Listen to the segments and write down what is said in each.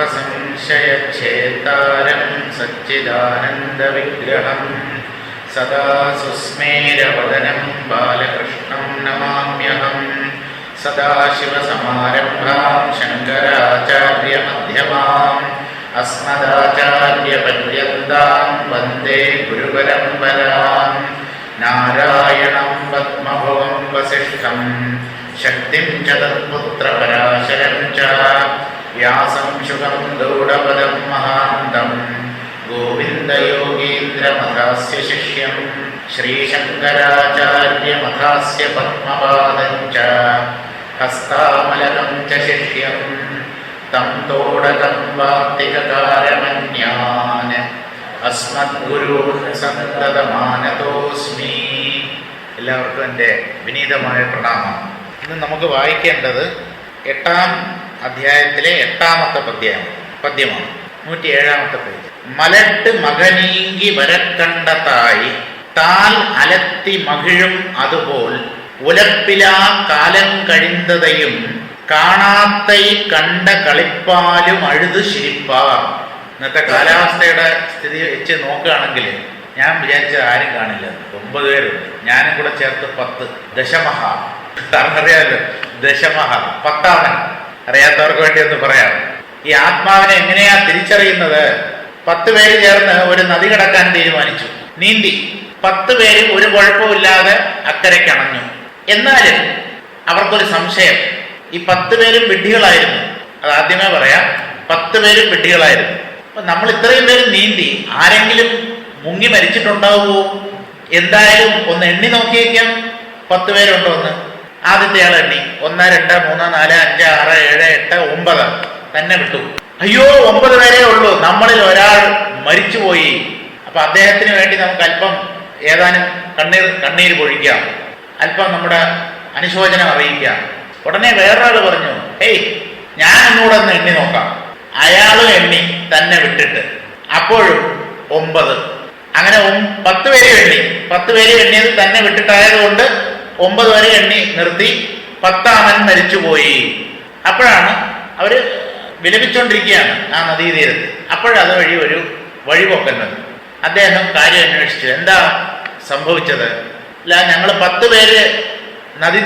സർവസംശയഛേദാരം സച്ചിദാനന്ദവിഗ്രഹം സദാ സുസ്മേരവദനം ബാലകൃഷ്ണം നമാമ്യഹം. സദാശിവസമാരംഭാം ശങ്കരാചാര്യമധ്യമാം അസ്മദാചാര്യപര്യന്താം വന്ദേ ഗുരുപരമ്പരാം. നാരായണം പദ്മഭുവം വസിഷ്ഠം ശക്തിം ച തത്പുത്രപരാശരം ച വ്യാസം ശുകം ഗൗഡപദം മഹാന്തം ഗോവിന്ദയോഗീന്ദ്രമഥാസ്യ ശിഷ്യം ശ്രീശങ്കരാചാര്യമഥാസ്യ പദ്മപാദം ച ഹസ്താമലകം ച ശിഷ്യം തം തോടകം വാക്തികകാരമന്യാൻ അസ്മദ്ഗുരു സന്തതമാനതോസ്മി. എല്ലാവർക്കും എൻ്റെ വിനീതമായ പ്രണാമം. ഇന്ന് നമുക്ക് വായിക്കേണ്ടത് 8-ാം അധ്യായത്തിലെ 8-ാമത്തെ പദ്യമാണ്. 107-ാമത്തെ പേജ്. മലട്ട് മകനീങ്കി വരക്കണ്ടതായി താൽ അലത്തി മകിഴും അതുപോൽ ഉലപ്പിലാ കാലം കഴിന്തതയും കാണാത്തൈ കണ്ട കളിപ്പാലും അഴുതു ശിരിപ്പാ. ഇന്നത്തെ കാലാവസ്ഥയുടെ സ്ഥിതി വെച്ച് നോക്കുകയാണെങ്കിൽ ഞാൻ വിചാരിച്ചത് ആരും കാണില്ല. 9 പേരുണ്ട്, ഞാനും കൂടെ ചേർത്ത് 10. ദശമഹ, കാരണം അറിയാമല്ലോ, ദശമഹ 10ാമൻ. അറിയാത്തവർക്ക് വേണ്ടി ഒന്ന് പറയാം. ഈ ആത്മാവിനെ എങ്ങനെയാ തിരിച്ചറിയുന്നത്? 10 പേര് ചേർന്ന് ഒരു നദി കടക്കാൻ തീരുമാനിച്ചു. നീന്തി 10 പേര് ഒരു കുഴപ്പമില്ലാതെ അക്കരയ്ക്ക് അണഞ്ഞു. എന്നാലും അവർക്കൊരു സംശയം. ഈ 10 പേരും വിഡ്ഢികളായിരുന്നു. അത് ആദ്യമേ പറയാം, 10 പേരും വിഡ്ഢികളായിരുന്നു. അപ്പൊ നമ്മൾ ഇത്രയും പേര് നീന്തി ആരെങ്കിലും മുങ്ങി മരിച്ചിട്ടുണ്ടാവുമോ? എന്തായാലും ഒന്ന് എണ്ണി നോക്കിയേക്കാം, 10 പേരുണ്ടോ എന്ന്. ആദ്യത്തെ ആൾ എണ്ണി 1 2 3 4 5 6 7 8 9 തന്നെ വിട്ടു. അയ്യോ, 9 പേരേ ഉള്ളൂ, നമ്മളിൽ ഒരാൾ മരിച്ചുപോയി. അപ്പൊ അദ്ദേഹത്തിന് വേണ്ടി നമുക്ക് അല്പം ഏതാനും കണ്ണീര് പൊഴിക്കാം, അല്പം നമ്മുടെ അനുശോചനം അറിയിക്കാം. ഉടനെ വേറൊരാൾ പറഞ്ഞു, ഹേയ്, ഞാൻ എന്നോട് ഒന്ന് എണ്ണി നോക്കാം. അയാളും എണ്ണി തന്നെ വിട്ടിട്ട്, അപ്പോഴും 9. അങ്ങനെ 10 പേര് എണ്ണി. 10 പേര് എണ്ണിയത് തന്നെ വിട്ടിട്ടായതുകൊണ്ട് 9 വരെ എണ്ണി നിർത്തി. 10ാമൻ മരിച്ചുപോയി. അപ്പോഴാണ് അവര് വിലപിച്ചുകൊണ്ടിരിക്കുകയാണ് ആ നദീതീരത്ത്. അപ്പോഴത് വഴി ഒരു വഴിപോക്കൻ വന്നു. അദ്ദേഹം കാര്യം അന്വേഷിച്ചു, എന്താ സംഭവിച്ചത്? അല്ല, ഞങ്ങൾ 10 പേര് നദി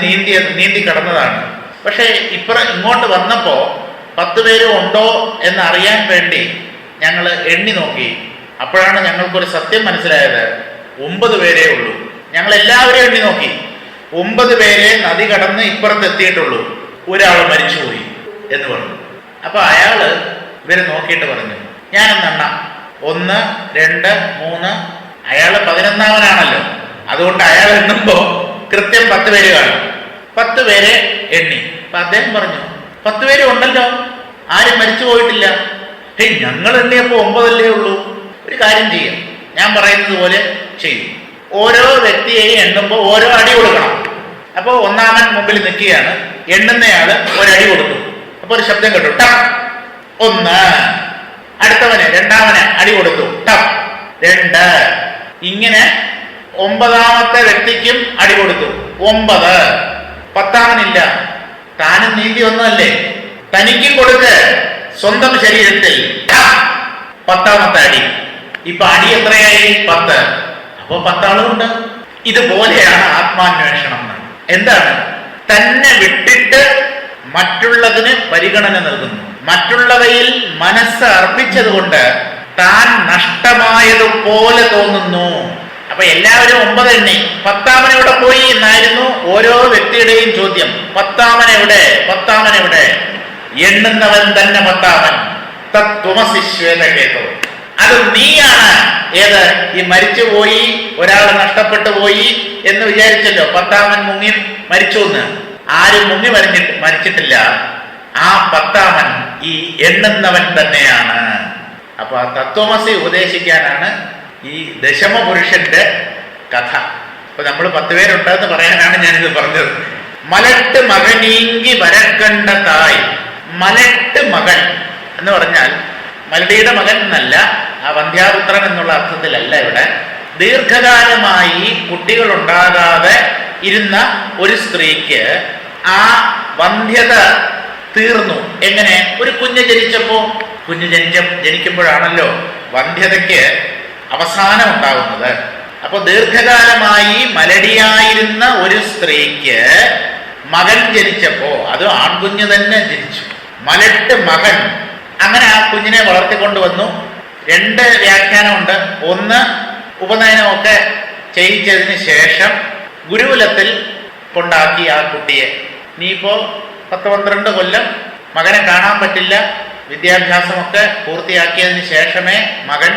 നീന്തി കടന്നതാണ്. പക്ഷെ ഇങ്ങോട്ട് വന്നപ്പോ 10 പേര് ഉണ്ടോ എന്നറിയാൻ വേണ്ടി ഞങ്ങൾ എണ്ണി നോക്കി. അപ്പോഴാണ് ഞങ്ങൾക്കൊരു സത്യം മനസ്സിലായത്, 9 പേരേ ഉള്ളൂ. ഞങ്ങൾ എല്ലാവരും എണ്ണി നോക്കി, 9 പേരെ നദി കടന്ന് ഇപ്പുറത്തെത്തിയിട്ടുള്ളൂ, ഒരാൾ മരിച്ചുപോയി എന്ന് പറഞ്ഞു. അപ്പൊ അയാള് ഇവരെ നോക്കിയിട്ട് പറഞ്ഞു, ഞാനൊന്ന് എണ്ണാം. 1 2 3. അയാള് 11ാമനാണല്ലോ, അതുകൊണ്ട് അയാൾ എണ്ണുമ്പോ കൃത്യം 10 പേര് കാണും. 10 പേരെ എണ്ണി. അപ്പൊ അദ്ദേഹം പറഞ്ഞു, 10 പേര് ഉണ്ടല്ലോ, ആരും മരിച്ചു പോയിട്ടില്ല. ഹേയ്, ഞങ്ങൾ എണ്ണിയപ്പോ 9 ഉള്ളൂ. ഒരു കാര്യം ചെയ്യാം, ഞാൻ പറയുന്നത് പോലെ ചെയ്യും. ഓരോ വ്യക്തിയെയും എണ്ണുമ്പോൾ ഓരോ അടി കൊടുക്കണം. അപ്പോൾ 1ാമൻ മുമ്പിൽ നിൽക്കുകയാണ്, എണ്ണുന്നയാള് ഒരടി കൊടുത്തു. അപ്പൊ ഒരു ശബ്ദം കേട്ടു, ടപ്പ് 1. അടുത്തവന് 2ാമന് അടി കൊടുത്തു, ടപ്പ് 2. ഇങ്ങനെ 9ാമത്തെ വ്യക്തിക്കും അടി കൊടുത്തു, 9. 10ാമനില്ല, താനും നീന്തി ഒന്നുമല്ലേ, തനിക്കും കൊടുത്ത് സ്വന്തം ശരീരത്തിൽ 10ാമത്തെ അടി. ഇപ്പൊ അടി എത്രയായി? 10. അപ്പൊ 10 ആളുണ്ട്. ഇതുപോലെയാണ് ആത്മാന്വേഷണം. എന്താണ്? തന്നെ വിട്ടിട്ട് മറ്റുള്ളതിന് പരിഗണന നൽകുന്നു. മറ്റുള്ളവയിൽ മനസ്സ് അർപ്പിച്ചത് കൊണ്ട് താൻ നഷ്ടമായതുപോലെ തോന്നുന്നു. അപ്പൊ എല്ലാവരും 9 എണ്ണി, 10ാമൻ എവിടെ പോയി എന്നായിരുന്നു ഓരോ വ്യക്തിയുടെയും ചോദ്യം. 10ാമൻ എവിടെ? 10ാമൻ എവിടെ? എണ്ണുന്നവൻ തന്നെ 10ാമൻ. തത്വമസി ശ്വേതകേതോ, അത് നീയാണ്. ഏത്? ഈ മരിച്ചുപോയി, ഒരാൾ നഷ്ടപ്പെട്ടു പോയി എന്ന് വിചാരിച്ചല്ലോ, 10ാമൻ മുങ്ങി മരിച്ചു എന്ന്. ആരും മുങ്ങി മരിച്ചിട്ടില്ല. ആ 10ാമൻ ഈ എണ്ണുന്നവൻ തന്നെയാണ്. അപ്പൊ ആ തത്വമസി ഉപദേശിക്കാനാണ് ഈ ദശമപുരുഷന്റെ കഥ. അപ്പൊ നമ്മൾ 10 പേരുണ്ടെന്ന് പറയാനാണ് ഞാനിത് പറഞ്ഞത്. മലട്ട് മകനീങ്കി വരക്കണ്ട തായ്. മലട്ട് മകൻ എന്ന് പറഞ്ഞാൽ മലടിയുടെ മകൻ എന്നല്ല, ആ വന്ധ്യാപുത്രൻ എന്നുള്ള അർത്ഥത്തിലല്ല. ഇവിടെ ദീർഘകാലമായി കുട്ടികൾ ഉണ്ടാകാതെ ഇരുന്ന ഒരു സ്ത്രീക്ക് ആ വന്ധ്യത തീർന്നു. എങ്ങനെ? ഒരു കുഞ്ഞ് ജനിച്ചപ്പോ കുഞ്ഞ് ജനിക്കുമ്പോഴാണല്ലോ വന്ധ്യതയ്ക്ക് അവസാനം ഉണ്ടാകുന്നത്. അപ്പൊ ദീർഘകാലമായി മലടിയായിരുന്ന ഒരു സ്ത്രീക്ക് മകൻ ജനിച്ചപ്പോ, അത് ആൺകുഞ്ഞ് തന്നെ ജനിച്ചു, മലട്ട് മകൻ. അങ്ങനെ ആ കുഞ്ഞിനെ വളർത്തിക്കൊണ്ടുവന്നു. രണ്ട് വ്യാഖ്യാനമുണ്ട്. ഒന്ന്, ഉപനയനമൊക്കെ ചെയ്യിച്ചതിന് ശേഷം ഗുരുകുലത്തിൽ കൊണ്ടാക്കി ആ കുട്ടിയെ. ഇനിയിപ്പോ 10-12 കൊല്ലം മകനെ കാണാൻ പറ്റില്ല. വിദ്യാഭ്യാസമൊക്കെ പൂർത്തിയാക്കിയതിന് ശേഷമേ മകൻ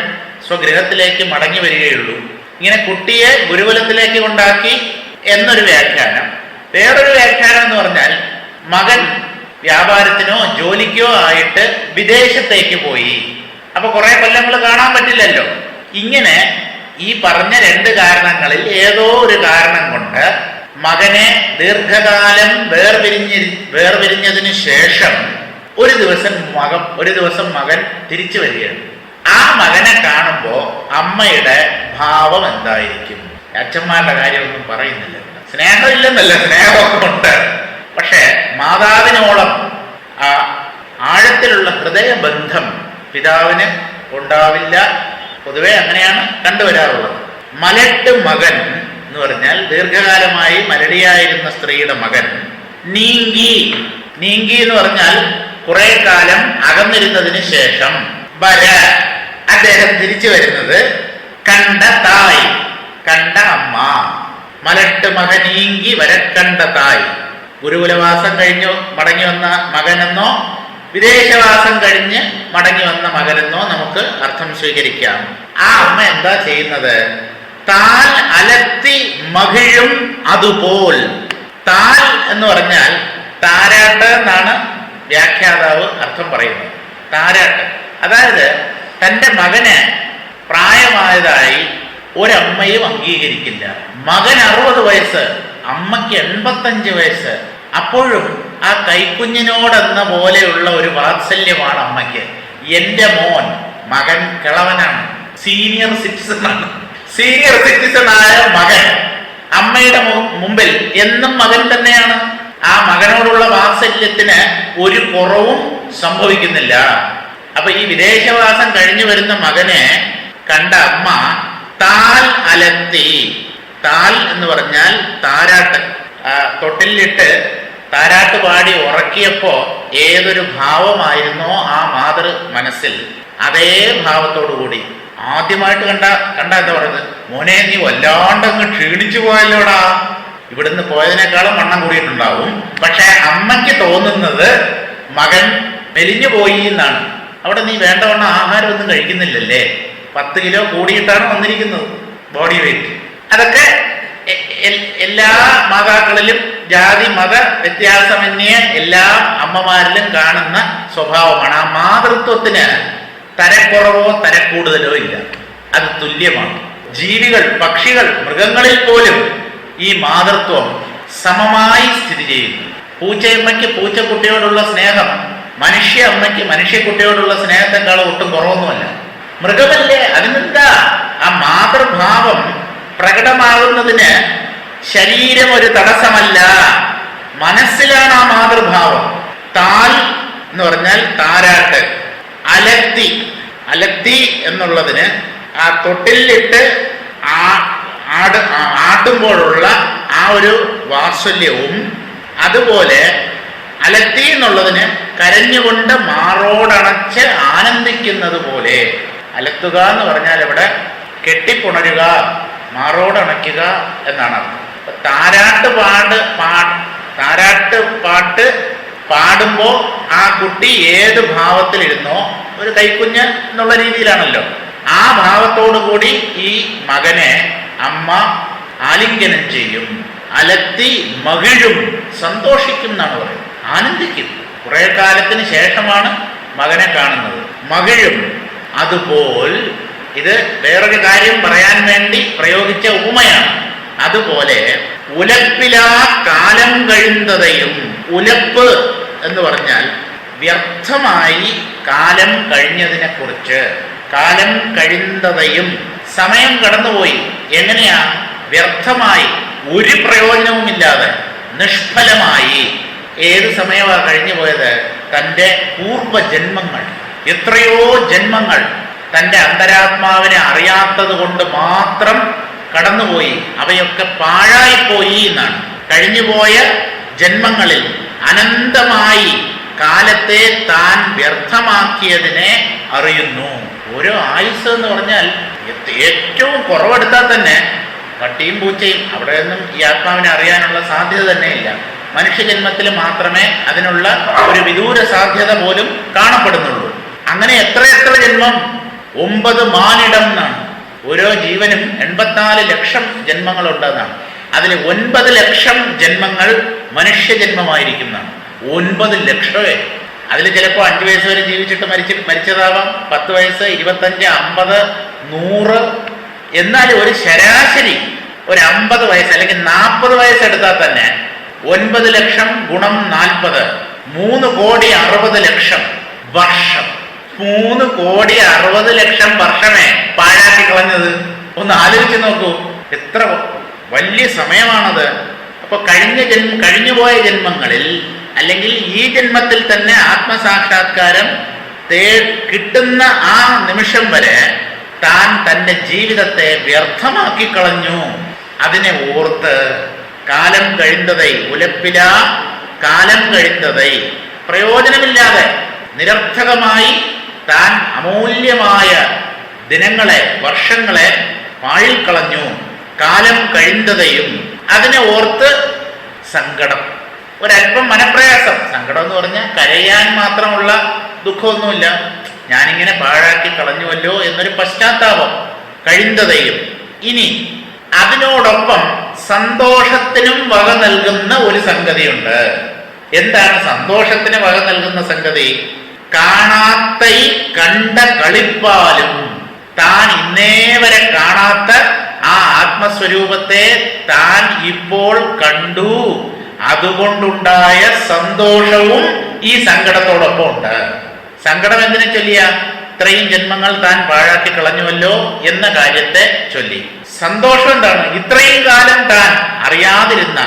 സ്വഗൃഹത്തിലേക്ക് മടങ്ങി വരികയുള്ളൂ. ഇങ്ങനെ കുട്ടിയെ ഗുരുകുലത്തിലേക്ക് കൊണ്ടാക്കി എന്നൊരു വ്യാഖ്യാനം. വേറൊരു വ്യാഖ്യാനം എന്ന് പറഞ്ഞാൽ മകൻ വ്യാപാരത്തിനോ ജോലിക്കോ ആയിട്ട് വിദേശത്തേക്ക് പോയി. അപ്പൊ കുറെ കൊല്ലങ്ങൾ കാണാൻ പറ്റില്ലല്ലോ. ഇങ്ങനെ ഈ പറഞ്ഞ 2 കാരണങ്ങളിൽ ഏതോ ഒരു കാരണം കൊണ്ട് മകനെ ദീർഘകാലം വേർപിരിഞ്ഞതിന് ശേഷം ഒരു ദിവസം മകൻ തിരിച്ചു വരികയാണ്. ആ മകനെ കാണുമ്പോ അമ്മയുടെ ഭാവം എന്തായിരിക്കും? അച്ഛന്മാരുടെ കാര്യമൊന്നും പറയുന്നില്ല. സ്നേഹമില്ലെന്നല്ല, സ്നേഹമൊക്കെ ഉണ്ട്. പക്ഷെ മാതാവിനോളം ആ ആഴത്തിലുള്ള ഹൃദയബന്ധം പിതാവിന് ഉണ്ടാവില്ല. പൊതുവെ അങ്ങനെയാണ് കണ്ടുവരാറുള്ളത്. മലട്ട് മകൻ എന്ന് പറഞ്ഞാൽ ദീർഘകാലമായി മലടിയായിരുന്ന സ്ത്രീയുടെ മകൻ. നീങ്കി എന്ന് പറഞ്ഞാൽ കുറെ കാലം അകന്നിരുന്നതിന് ശേഷം അദ്ദേഹം തിരിച്ചു വരുന്നത്. കണ്ട തായ്, കണ്ട അമ്മ. മലട്ട് മകനീങ്കി വരക്കണ്ട തായ്. ഗുരുകുലവാസം കഴിഞ്ഞു മടങ്ങി വന്ന മകനെന്നോ വിദേശവാസം കഴിഞ്ഞ് മടങ്ങി വന്ന മകനെന്നോ നമുക്ക് അർത്ഥം സ്വീകരിക്കാം. ആ അമ്മ എന്താ ചെയ്യുന്നത്? താൽ അലത്തി മകിഴും അതുപോൽ. താൽ എന്ന് പറഞ്ഞാൽ താരാട്ട് എന്നാണ് വ്യാഖ്യാതാവ് അർത്ഥം പറയുന്നത്. താരാട്ട്, അതായത് തൻ്റെ മകന് പ്രായമായതായി ഒരമ്മയും അംഗീകരിക്കില്ല. മകൻ 60 വയസ്സ്, അമ്മയ്ക്ക് 85 വയസ്സ്. അപ്പോഴും ആ കൈക്കുഞ്ഞിനോടെന്ന പോലെയുള്ള ഒരു വാത്സല്യമാണ് അമ്മയ്ക്ക്. എൻ്റെ മോൻ, മകൻ കിളവനാണ്, സീനിയർ സിറ്റിസൺ ആണ്. സീനിയർ സിറ്റിസൺ ആയ മകൻ അമ്മയുടെ മുമ്പിൽ എന്നും മകൻ തന്നെയാണ്. ആ മകനോടുള്ള വാത്സല്യത്തിന് ഒരു കുറവും സംഭവിക്കുന്നില്ല. അപ്പൊ ഈ വിദേശവാസം കഴിഞ്ഞു വരുന്ന മകനെ കണ്ട അമ്മ താൽ അലത്തി. താൽ എന്ന് പറഞ്ഞാൽ താരാട്ട്. തൊട്ടിലിട്ട് താരാട്ട് പാടി ഉറക്കിയപ്പോ ഏതൊരു ഭാവമായിരുന്നോ ആ മാതൃ മനസ്സിൽ, അതേ ഭാവത്തോടു കൂടി ആദ്യമായിട്ട് കണ്ട എന്താ പറയുന്നത്? മോനെ, നീ വല്ലാണ്ടങ്ങ് ക്ഷീണിച്ചു പോയല്ലോടാ. ഇവിടുന്ന് പോയതിനേക്കാളും വണ്ണം കൂടിയിട്ടുണ്ടാവും. പക്ഷെ അമ്മയ്ക്ക് തോന്നുന്നത് മകൻ മെലിഞ്ഞു പോയി എന്നാണ്. അവിടെ നീ വേണ്ടവണ്ണം ആഹാരമൊന്നും കഴിക്കുന്നില്ലല്ലേ, 10 കിലോ കൂടിയിട്ടാണ് വന്നിരിക്കുന്നത് ബോഡി വെയിറ്റ്. അതൊക്കെ എല്ലാ മാതാക്കളിലും ജാതി മത വ്യത്യാസമന്യേ എല്ലാ അമ്മമാരിലും കാണുന്ന സ്വഭാവമാണ്. ആ മാതൃത്വത്തിന് തരക്കുറവോ തരക്കൂടുതലോ ഇല്ല, അത് തുല്യമാണ്. ജീവികൾ, പക്ഷികൾ, മൃഗങ്ങളിൽ പോലും ഈ മാതൃത്വം സമമായി സ്ഥിതി ചെയ്യുന്നു. പൂച്ചയമ്മയ്ക്ക് പൂച്ചക്കുട്ടിയോടുള്ള സ്നേഹം മനുഷ്യ അമ്മയ്ക്ക് മനുഷ്യക്കുട്ടിയോടുള്ള സ്നേഹത്തെക്കാൾ ഒട്ടും കുറവൊന്നുമല്ല. മൃഗമല്ലേ, അതിനെന്താ? ആ മാതൃഭാവം പ്രകടമാകുന്നതിന് ശരീരം ഒരു തടസ്സമല്ല, മനസ്സിലാണ് ആ മാതൃഭാവം. താൽ എന്ന് പറഞ്ഞാൽ താരാട്ട്. അലത്തി എന്നുള്ളതിന് ആ തൊട്ടിലിട്ട് ആട്ടുമ്പോഴുള്ള ആ ഒരു വാത്സല്യവും, അതുപോലെ അലത്തി എന്നുള്ളതിന് കരഞ്ഞുകൊണ്ട് മാറോടണച്ച് ആനന്ദിക്കുന്നത് പോലെ. അലത്തുക എന്ന് പറഞ്ഞാൽ ഇവിടെ കെട്ടിപ്പുണരുക, മാറോടണയ്ക്കുക എന്നാണ് അർത്ഥം. താരാട്ട് പാട്ട് പാടുമ്പോൾ ആ കുട്ടി ഏത് ഭാവത്തിലിരുന്നോ, ഒരു കൈക്കുഞ്ഞ് എന്നുള്ള രീതിയിലാണല്ലോ, ആ ഭാവത്തോടു കൂടി ഈ മകനെ അമ്മ ആലിംഗനം ചെയ്യും. അലത്തി മകിഴും, സന്തോഷിക്കും എന്നാണ് പറയുന്നത്, ആനന്ദിക്കും. കുറെ കാലത്തിന് ശേഷമാണ് മകനെ കാണുന്നത്. മകിഴും അതുപോൽ. ഇത് വേറൊരു കാര്യം പറയാൻ വേണ്ടി പ്രയോഗിച്ച ഉപമയാണ്. അതുപോലെ ഉലപ്പിലാ കാലം കഴിയുന്നതയും. ഉലപ്പ് എന്ന് പറഞ്ഞാൽ വ്യർത്ഥമായി കാലം കഴിഞ്ഞതിനെ കുറിച്ച്. കാലം കഴിയുന്നതയും, സമയം കടന്നുപോയി. എങ്ങനെയാ? വ്യർത്ഥമായി, ഒരു പ്രയോജനവുമില്ലാതെ, നിഷ്ഫലമായി. ഏത് സമയമാണ് കഴിഞ്ഞു പോയത്? തൻ്റെ പൂർവ്വജന്മങ്ങൾ. എത്രയോ ജന്മങ്ങൾ തൻ്റെ അന്തരാത്മാവിനെ അറിയാത്തത് കൊണ്ട് മാത്രം കടന്നുപോയി. അവയൊക്കെ പാഴായിപ്പോയി എന്നാണ്. കഴിഞ്ഞുപോയ ജന്മങ്ങളിൽ അനന്തമായി കാലത്തെ താൻ വ്യർത്ഥമാക്കിയതിനെ അറിയുന്നു. ഓരോ ആയുസ് എന്ന് പറഞ്ഞാൽ ഏറ്റവും കുറവെടുത്താൽ തന്നെ പട്ടിയും പൂച്ചയും അവിടെയൊന്നും ഈ ആത്മാവിനെ അറിയാനുള്ള സാധ്യത തന്നെ ഇല്ല. മനുഷ്യജന്മത്തിൽ മാത്രമേ അതിനുള്ള ഒരു വിദൂര സാധ്യത പോലും കാണപ്പെടുന്നുള്ളൂ. അങ്ങനെ എത്ര ജന്മം? 9 മാനിടം എന്നാണ്. ഓരോ ജീവനും 84 ലക്ഷം ജന്മങ്ങളുണ്ടെന്നാണ്. അതിൽ 9 ലക്ഷം ജന്മങ്ങൾ മനുഷ്യജന്മമായിരിക്കുന്നതാണ്. 9 ലക്ഷമേ. അതിൽ ചിലപ്പോൾ 5 വയസ്സ് വരെ ജീവിച്ചിട്ട് മരിച്ചതാവാം, 10 വയസ്സ്, 25, 50, 100. എന്നാൽ ഒരു ശരാശരി ഒരു 50 വയസ്സ് അല്ലെങ്കിൽ 40 വയസ്സെടുത്താൽ തന്നെ 9 ലക്ഷം ഗുണം 40, 3,60,00,000 വർഷം. 3,60,00,000 വർഷമേ പാഴാക്കി കളഞ്ഞത്. ഒന്ന് ആലോചിച്ച് നോക്കൂ, എത്ര വലിയ സമയമാണത്. അപ്പൊ കഴിഞ്ഞുപോയ ജന്മങ്ങളിൽ അല്ലെങ്കിൽ ഈ ജന്മത്തിൽ തന്നെ ആത്മസാക്ഷാത്കാരം കിട്ടുന്ന ആ നിമിഷം വരെ താൻ തൻ്റെ ജീവിതത്തെ വ്യർത്ഥമാക്കി കളഞ്ഞു. അതിനെ ഓർത്ത് കാലം കഴിന്തതൈ ഉലപ്പില കാലം കഴിന്തതൈ, പ്രയോജനമില്ലാതെ നിരർത്ഥകമായി താൻ അമൂല്യമായ ദിനങ്ങളെ വർഷങ്ങളെ പാഴിൽ കളഞ്ഞു. കാലം കഴിന്തതയും, അതിനെ ഓർത്ത് സങ്കടം, ഒരല്പം മനപ്രയാസം. സങ്കടം എന്ന് പറഞ്ഞാൽ കരയാൻ മാത്രമുള്ള ദുഃഖമൊന്നുമില്ല, ഞാനിങ്ങനെ പാഴാക്കി കളഞ്ഞുവല്ലോ എന്നൊരു പശ്ചാത്താപം. കഴിന്തതയും. ഇനി അതിനോടൊപ്പം സന്തോഷത്തിനും വക നൽകുന്ന ഒരു സംഗതിയുണ്ട്. എന്താണ് സന്തോഷത്തിന് വക നൽകുന്ന സംഗതി? കാണാത്ത കണ്ട കളിപ്പാലും, താൻ ഇന്നേ വരെ കാണാത്ത ആ ആത്മസ്വരൂപത്തെ താൻ ഇപ്പോൾ കണ്ടു. അതുകൊണ്ടുണ്ടായ സന്തോഷവും ഈ സങ്കടത്തോടൊപ്പം ഉണ്ട്. സങ്കടം എന്തിനെ ചൊല്ലിയ? ഇത്രയും ജന്മങ്ങൾ താൻ പാഴാക്കി കളഞ്ഞുവല്ലോ എന്ന കാര്യത്തെ ചൊല്ലി. സന്തോഷം എന്താണ്? ഇത്രയും കാലം താൻ അറിയാതിരുന്ന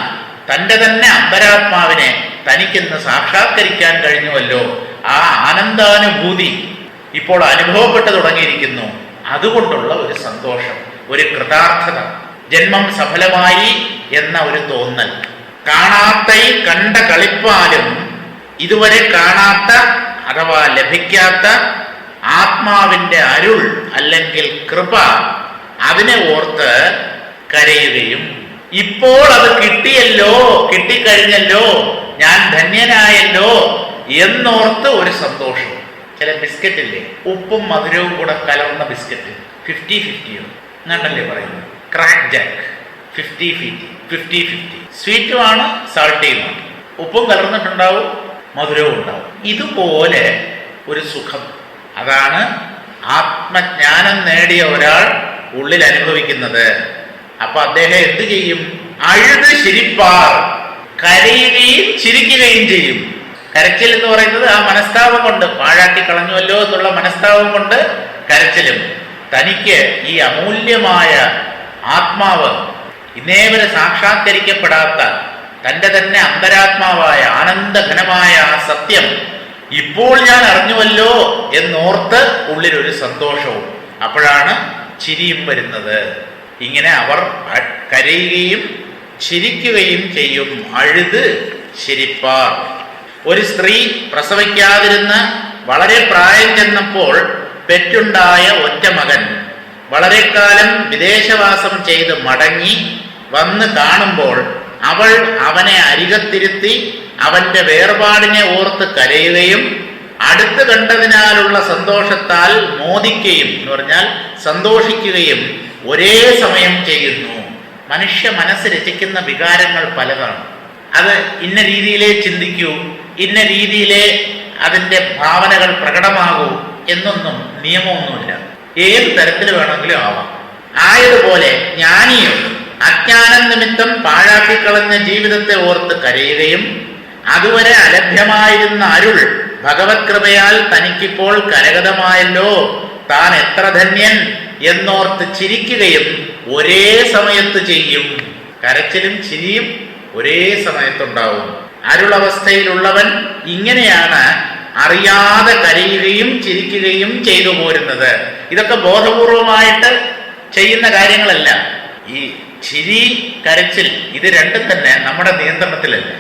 തൻ്റെ തന്നെ അന്തരാത്മാവിനെ തനിക്കിന്ന് സാക്ഷാത്കരിക്കാൻ കഴിഞ്ഞുവല്ലോ. ആ ആനന്ദാനുഭൂതി ഇപ്പോൾ അനുഭവപ്പെട്ടു തുടങ്ങിയിരിക്കുന്നു. അതുകൊണ്ടുള്ള ഒരു സന്തോഷം, ഒരു കൃതാർത്ഥത, ജന്മം സഫലമായി എന്ന ഒരു തോന്നൽ. കാണാത്ത കണ്ട കളിപ്പാലും, ഇതുവരെ കാണാത്ത അഥവാ ലഭിക്കാത്ത ആത്മാവിൻ്റെ അരുൾ അല്ലെങ്കിൽ കൃപ, അതിനെ ഓർത്ത് കരയുകയും, ഇപ്പോൾ അത് കിട്ടിയല്ലോ, കിട്ടിക്കഴിഞ്ഞല്ലോ, ഞാൻ ധന്യനായല്ലോ എന്നോർത്ത് ഒരു സന്തോഷം. ചില ബിസ്ക്കറ്റ് ഇല്ലേ, ഉപ്പും മധുരവും കൂടെ കലർന്ന ബിസ്ക്കറ്റ്, 50-50 എന്നല്ലേ പറയുന്നത്. Crack Jack 50-50, സ്വീറ്റുമാണ് സാൾട്ടിയുമാണ്. ഉപ്പും കലർന്നിട്ടുണ്ടാവും, മധുരവും ഉണ്ടാവും. ഇതുപോലെ ഒരു സുഖം, അതാണ് ആത്മജ്ഞാനം നേടിയ ഒരാൾ ഉള്ളിൽ അനുഭവിക്കുന്നത്. അപ്പൊ അദ്ദേഹം എന്ത് ചെയ്യും? അഴുത് ചിരിപ്പാർ, കരയുകയും ചിരിക്കുകയും ചെയ്യും. കരച്ചിൽ എന്ന് പറയുന്നത് ആ മനസ്താപം കൊണ്ട്, പാഴാക്കി കളഞ്ഞുവല്ലോ എന്നുള്ള മനസ്താപം കൊണ്ട് കരച്ചിലും. തനിക്ക് ഈ അമൂല്യമായ ആത്മാവ്, ഇന്നേവരെ സാക്ഷാത്കരിക്കപ്പെടാത്ത തൻ്റെ തന്നെ അന്തരാത്മാവായ ആനന്ദഘനമായ ആ സത്യം ഇപ്പോൾ ഞാൻ അറിഞ്ഞുവല്ലോ എന്നോർത്ത് ഉള്ളിലൊരു സന്തോഷവും. അപ്പോഴാണ് ചിരിയും വരുന്നത്. ഇങ്ങനെ അവർ കരയുകയും ചിരിക്കുകയും ചെയ്യും. അഴുത് ചിരിപ്പാർ. ഒരു സ്ത്രീ പ്രസവിക്കാതിരുന്ന് വളരെ പ്രായം ചെന്നപ്പോൾ പെറ്റുണ്ടായ ഒറ്റ മകൻ വളരെ കാലം വിദേശവാസം ചെയ്ത് മടങ്ങി വന്ന് കാണുമ്പോൾ അവൾ അവനെ അരികത്തിരുത്തി അവന്റെ വേർപാടിനെ ഓർത്ത് കരയുകയും അടുത്ത് കണ്ടതിനാലുള്ള സന്തോഷത്താൽ മോദിക്കുകയും എന്ന് പറഞ്ഞാൽ സന്തോഷിക്കുകയും ഒരേ സമയം ചെയ്യുന്നു. മനുഷ്യ മനസ്സ് രചിക്കുന്ന വികാരങ്ങൾ പലതാണ്. അത് ഇന്ന രീതിയിലേ ചിന്തിക്കൂ, ഇന്ന രീതിയിലേ അതിൻ്റെ ഭാവനകൾ പ്രകടമാകൂ എന്നൊന്നും നിയമമൊന്നുമില്ല. ഏത് തരത്തിൽ വേണമെങ്കിലും ആവാം. ആയതുപോലെ ജ്ഞാനിയും അജ്ഞാനം നിമിത്തം പാഴാക്കിക്കളഞ്ഞ ജീവിതത്തെ ഓർത്ത് കരയുകയും അതുവരെ അലഭ്യമായിരുന്ന അരുൾ ഭഗവത് കൃപയാൽ തനിക്കിപ്പോൾ കരഗതമായല്ലോ, താൻ എത്ര ധന്യൻ എന്നോർത്ത് ചിരിക്കുകയും ഒരേ സമയത്ത് ചെയ്യും. കരച്ചിലും ചിരിയും ഒരേ സമയത്തുണ്ടാവും. അരുളവസ്ഥയിലുള്ളവൻ ഇങ്ങനെയാണ് അറിയാതെ കരയുകയും ചിരിക്കുകയും ചെയ്തു പോരുന്നത്. ഇതൊക്കെ ബോധപൂർവമായിട്ട് ചെയ്യുന്ന കാര്യങ്ങളല്ല. ഈ ചിരി, കരച്ചിൽ ഇത് രണ്ടും തന്നെ നമ്മുടെ നിയന്ത്രണത്തിലല്ല.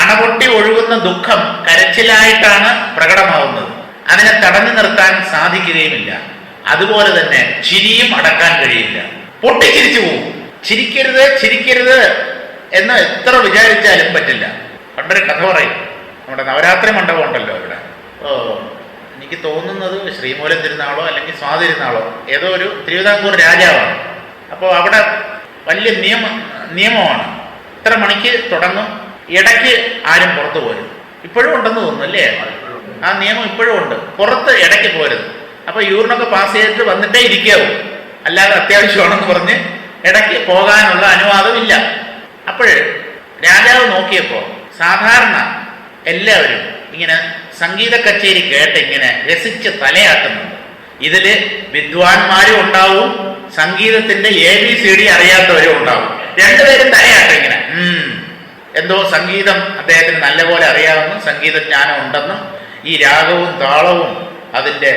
അണപൊട്ടി ഒഴുകുന്ന ദുഃഖം കരച്ചിലായിട്ടാണ് പ്രകടമാവുന്നത്. അതിനെ തടഞ്ഞു നിർത്താൻ സാധിക്കുകയുമില്ല. അതുപോലെ തന്നെ ചിരിയും അടക്കാൻ കഴിയില്ല. പൊട്ടിച്ചിരിച്ചു പോകും. ചിരിക്കരുത് ചിരിക്കരുത് എന്ന് എത്ര വിചാരിച്ചാലും പറ്റില്ല. പണ്ടൊരു കഥ പറയും. നമ്മുടെ നവരാത്രി മണ്ഡപം ഉണ്ടല്ലോ ഇവിടെ. എനിക്ക് തോന്നുന്നത് ശ്രീമൂലം തിരുനാളോ അല്ലെങ്കിൽ സ്വാതിരുന്നാളോ ഏതോ ഒരു തിരുവിതാംകൂർ രാജാവാണ്. അപ്പോൾ അവിടെ വലിയ നിയമമാണ്. ഇത്ര മണിക്ക് തുടങ്ങും, ഇടയ്ക്ക് ആരും പുറത്തു പോരും. ഇപ്പോഴും ഉണ്ടെന്ന് തോന്നുന്നു അല്ലേ? ആ നിയമം ഇപ്പോഴും ഉണ്ട്. പുറത്ത് ഇടയ്ക്ക് പോരുത്. അപ്പോൾ യൂറിനൊക്കെ പാസ് ചെയ്തിട്ട് വന്നിട്ടേ ഇരിക്കാവൂ. അല്ലാതെ അത്യാവശ്യമാണെന്ന് പറഞ്ഞ് ഇടയ്ക്ക് പോകാനുള്ള അനുവാദമില്ല. അപ്പോൾ രാജാവ് നോക്കിയപ്പോൾ സാധാരണ എല്ലാവരും ഇങ്ങനെ സംഗീത കച്ചേരി കേട്ട് ഇങ്ങനെ രസിച്ച് തലയാട്ടുന്നുണ്ട്. ഇതില് വിദ്വാൻമാരും ഉണ്ടാവും, സംഗീതത്തിന്റെ ABCD അറിയാത്തവരും ഉണ്ടാവും. രണ്ടുപേരും തലയാട്ടും ഇങ്ങനെ. എന്തോ സംഗീതം അദ്ദേഹത്തിന് നല്ലപോലെ അറിയാമെന്നും സംഗീതജ്ഞാനം ഉണ്ടെന്നും ഈ രാഗവും താളവും അതിൻ്റെ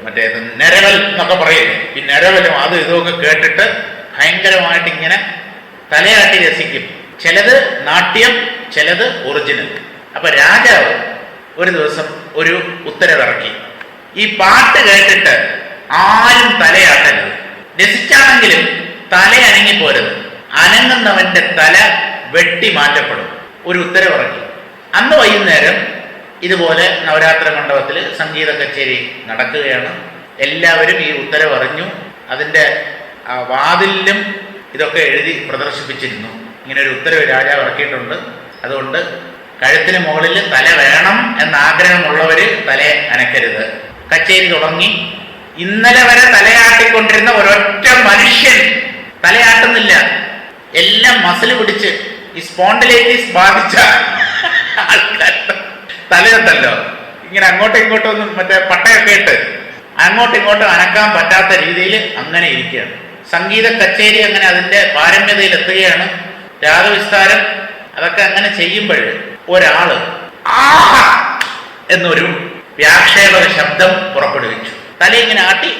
മറ്റേ നിരവൽ എന്നൊക്കെ പറയില്ലേ, ഈ നിരവലും അതും ഇതുമൊക്കെ കേട്ടിട്ട് ഭയങ്കരമായിട്ട് ഇങ്ങനെ തലയാട്ടി രസിക്കും. ചിലത് നാട്യം, ചിലത് ഒറിജിനൽ. അപ്പൊ രാജാവ് ഒരു ദിവസം ഒരു ഉത്തരവിറക്കി, ഈ പാട്ട് കേട്ടിട്ട് ആരും തലയാട്ടരുത്, രസിച്ചാണെങ്കിലും തല അനങ്ങിപ്പോരുത്, അനങ്ങുന്നവന്റെ തല വെട്ടി മാറ്റപ്പെടും. ഒരു ഉത്തരവിറക്കി. അന്ന് വൈകുന്നേരം ഇതുപോലെ നവരാത്രി മണ്ഡപത്തിൽ സംഗീത കച്ചേരി നടക്കുകയാണ്. എല്ലാവരും ഈ ഉത്തരവറിഞ്ഞു. അതിൻ്റെ വാതിലിലും ഇതൊക്കെ എഴുതി പ്രദർശിപ്പിച്ചിരുന്നു. ഇങ്ങനെ ഒരു ഉത്തരവ് രാജാവ് ഇറക്കിയിട്ടുണ്ട്. അതുകൊണ്ട് കഴുത്തിന് മുകളിൽ തല വേണം എന്നാഗ്രഹമുള്ളവർ തല അനക്കരുത്. കച്ചേരി തുടങ്ങി. ഇന്നലെ വരെ തലയാട്ടിക്കൊണ്ടിരുന്ന ഒരൊറ്റ മനുഷ്യൻ തലയാട്ടുന്നില്ല. എല്ലാം മസിൽ പിടിച്ച് ഈ സ്പോണ്ടിലൈറ്റിസ് ബാധിച്ച ആൾക്കാർ തലയുണ്ടല്ലോ ഇങ്ങനെ അങ്ങോട്ടും ഇങ്ങോട്ടും ഒന്നും മറ്റേ പട്ടയൊക്കെ ഇട്ട് അങ്ങോട്ടും ഇങ്ങോട്ടും അനക്കാൻ പറ്റാത്ത രീതിയിൽ അങ്ങനെ ഇരിക്കുകയാണ്. സംഗീത കച്ചേരി അങ്ങനെ അതിൻ്റെ പാരമ്യതയിൽ എത്തുകയാണ്. രാഗവിസ്താരം അതൊക്കെ അങ്ങനെ ചെയ്യുമ്പോൾ ഒരാള് ആഹാ എന്നൊരു വ്യാക്ഷേപക ശബ്ദം പുറപ്പെടുവിച്ചു. തല ഇങ്ങനെ ആട്ടി,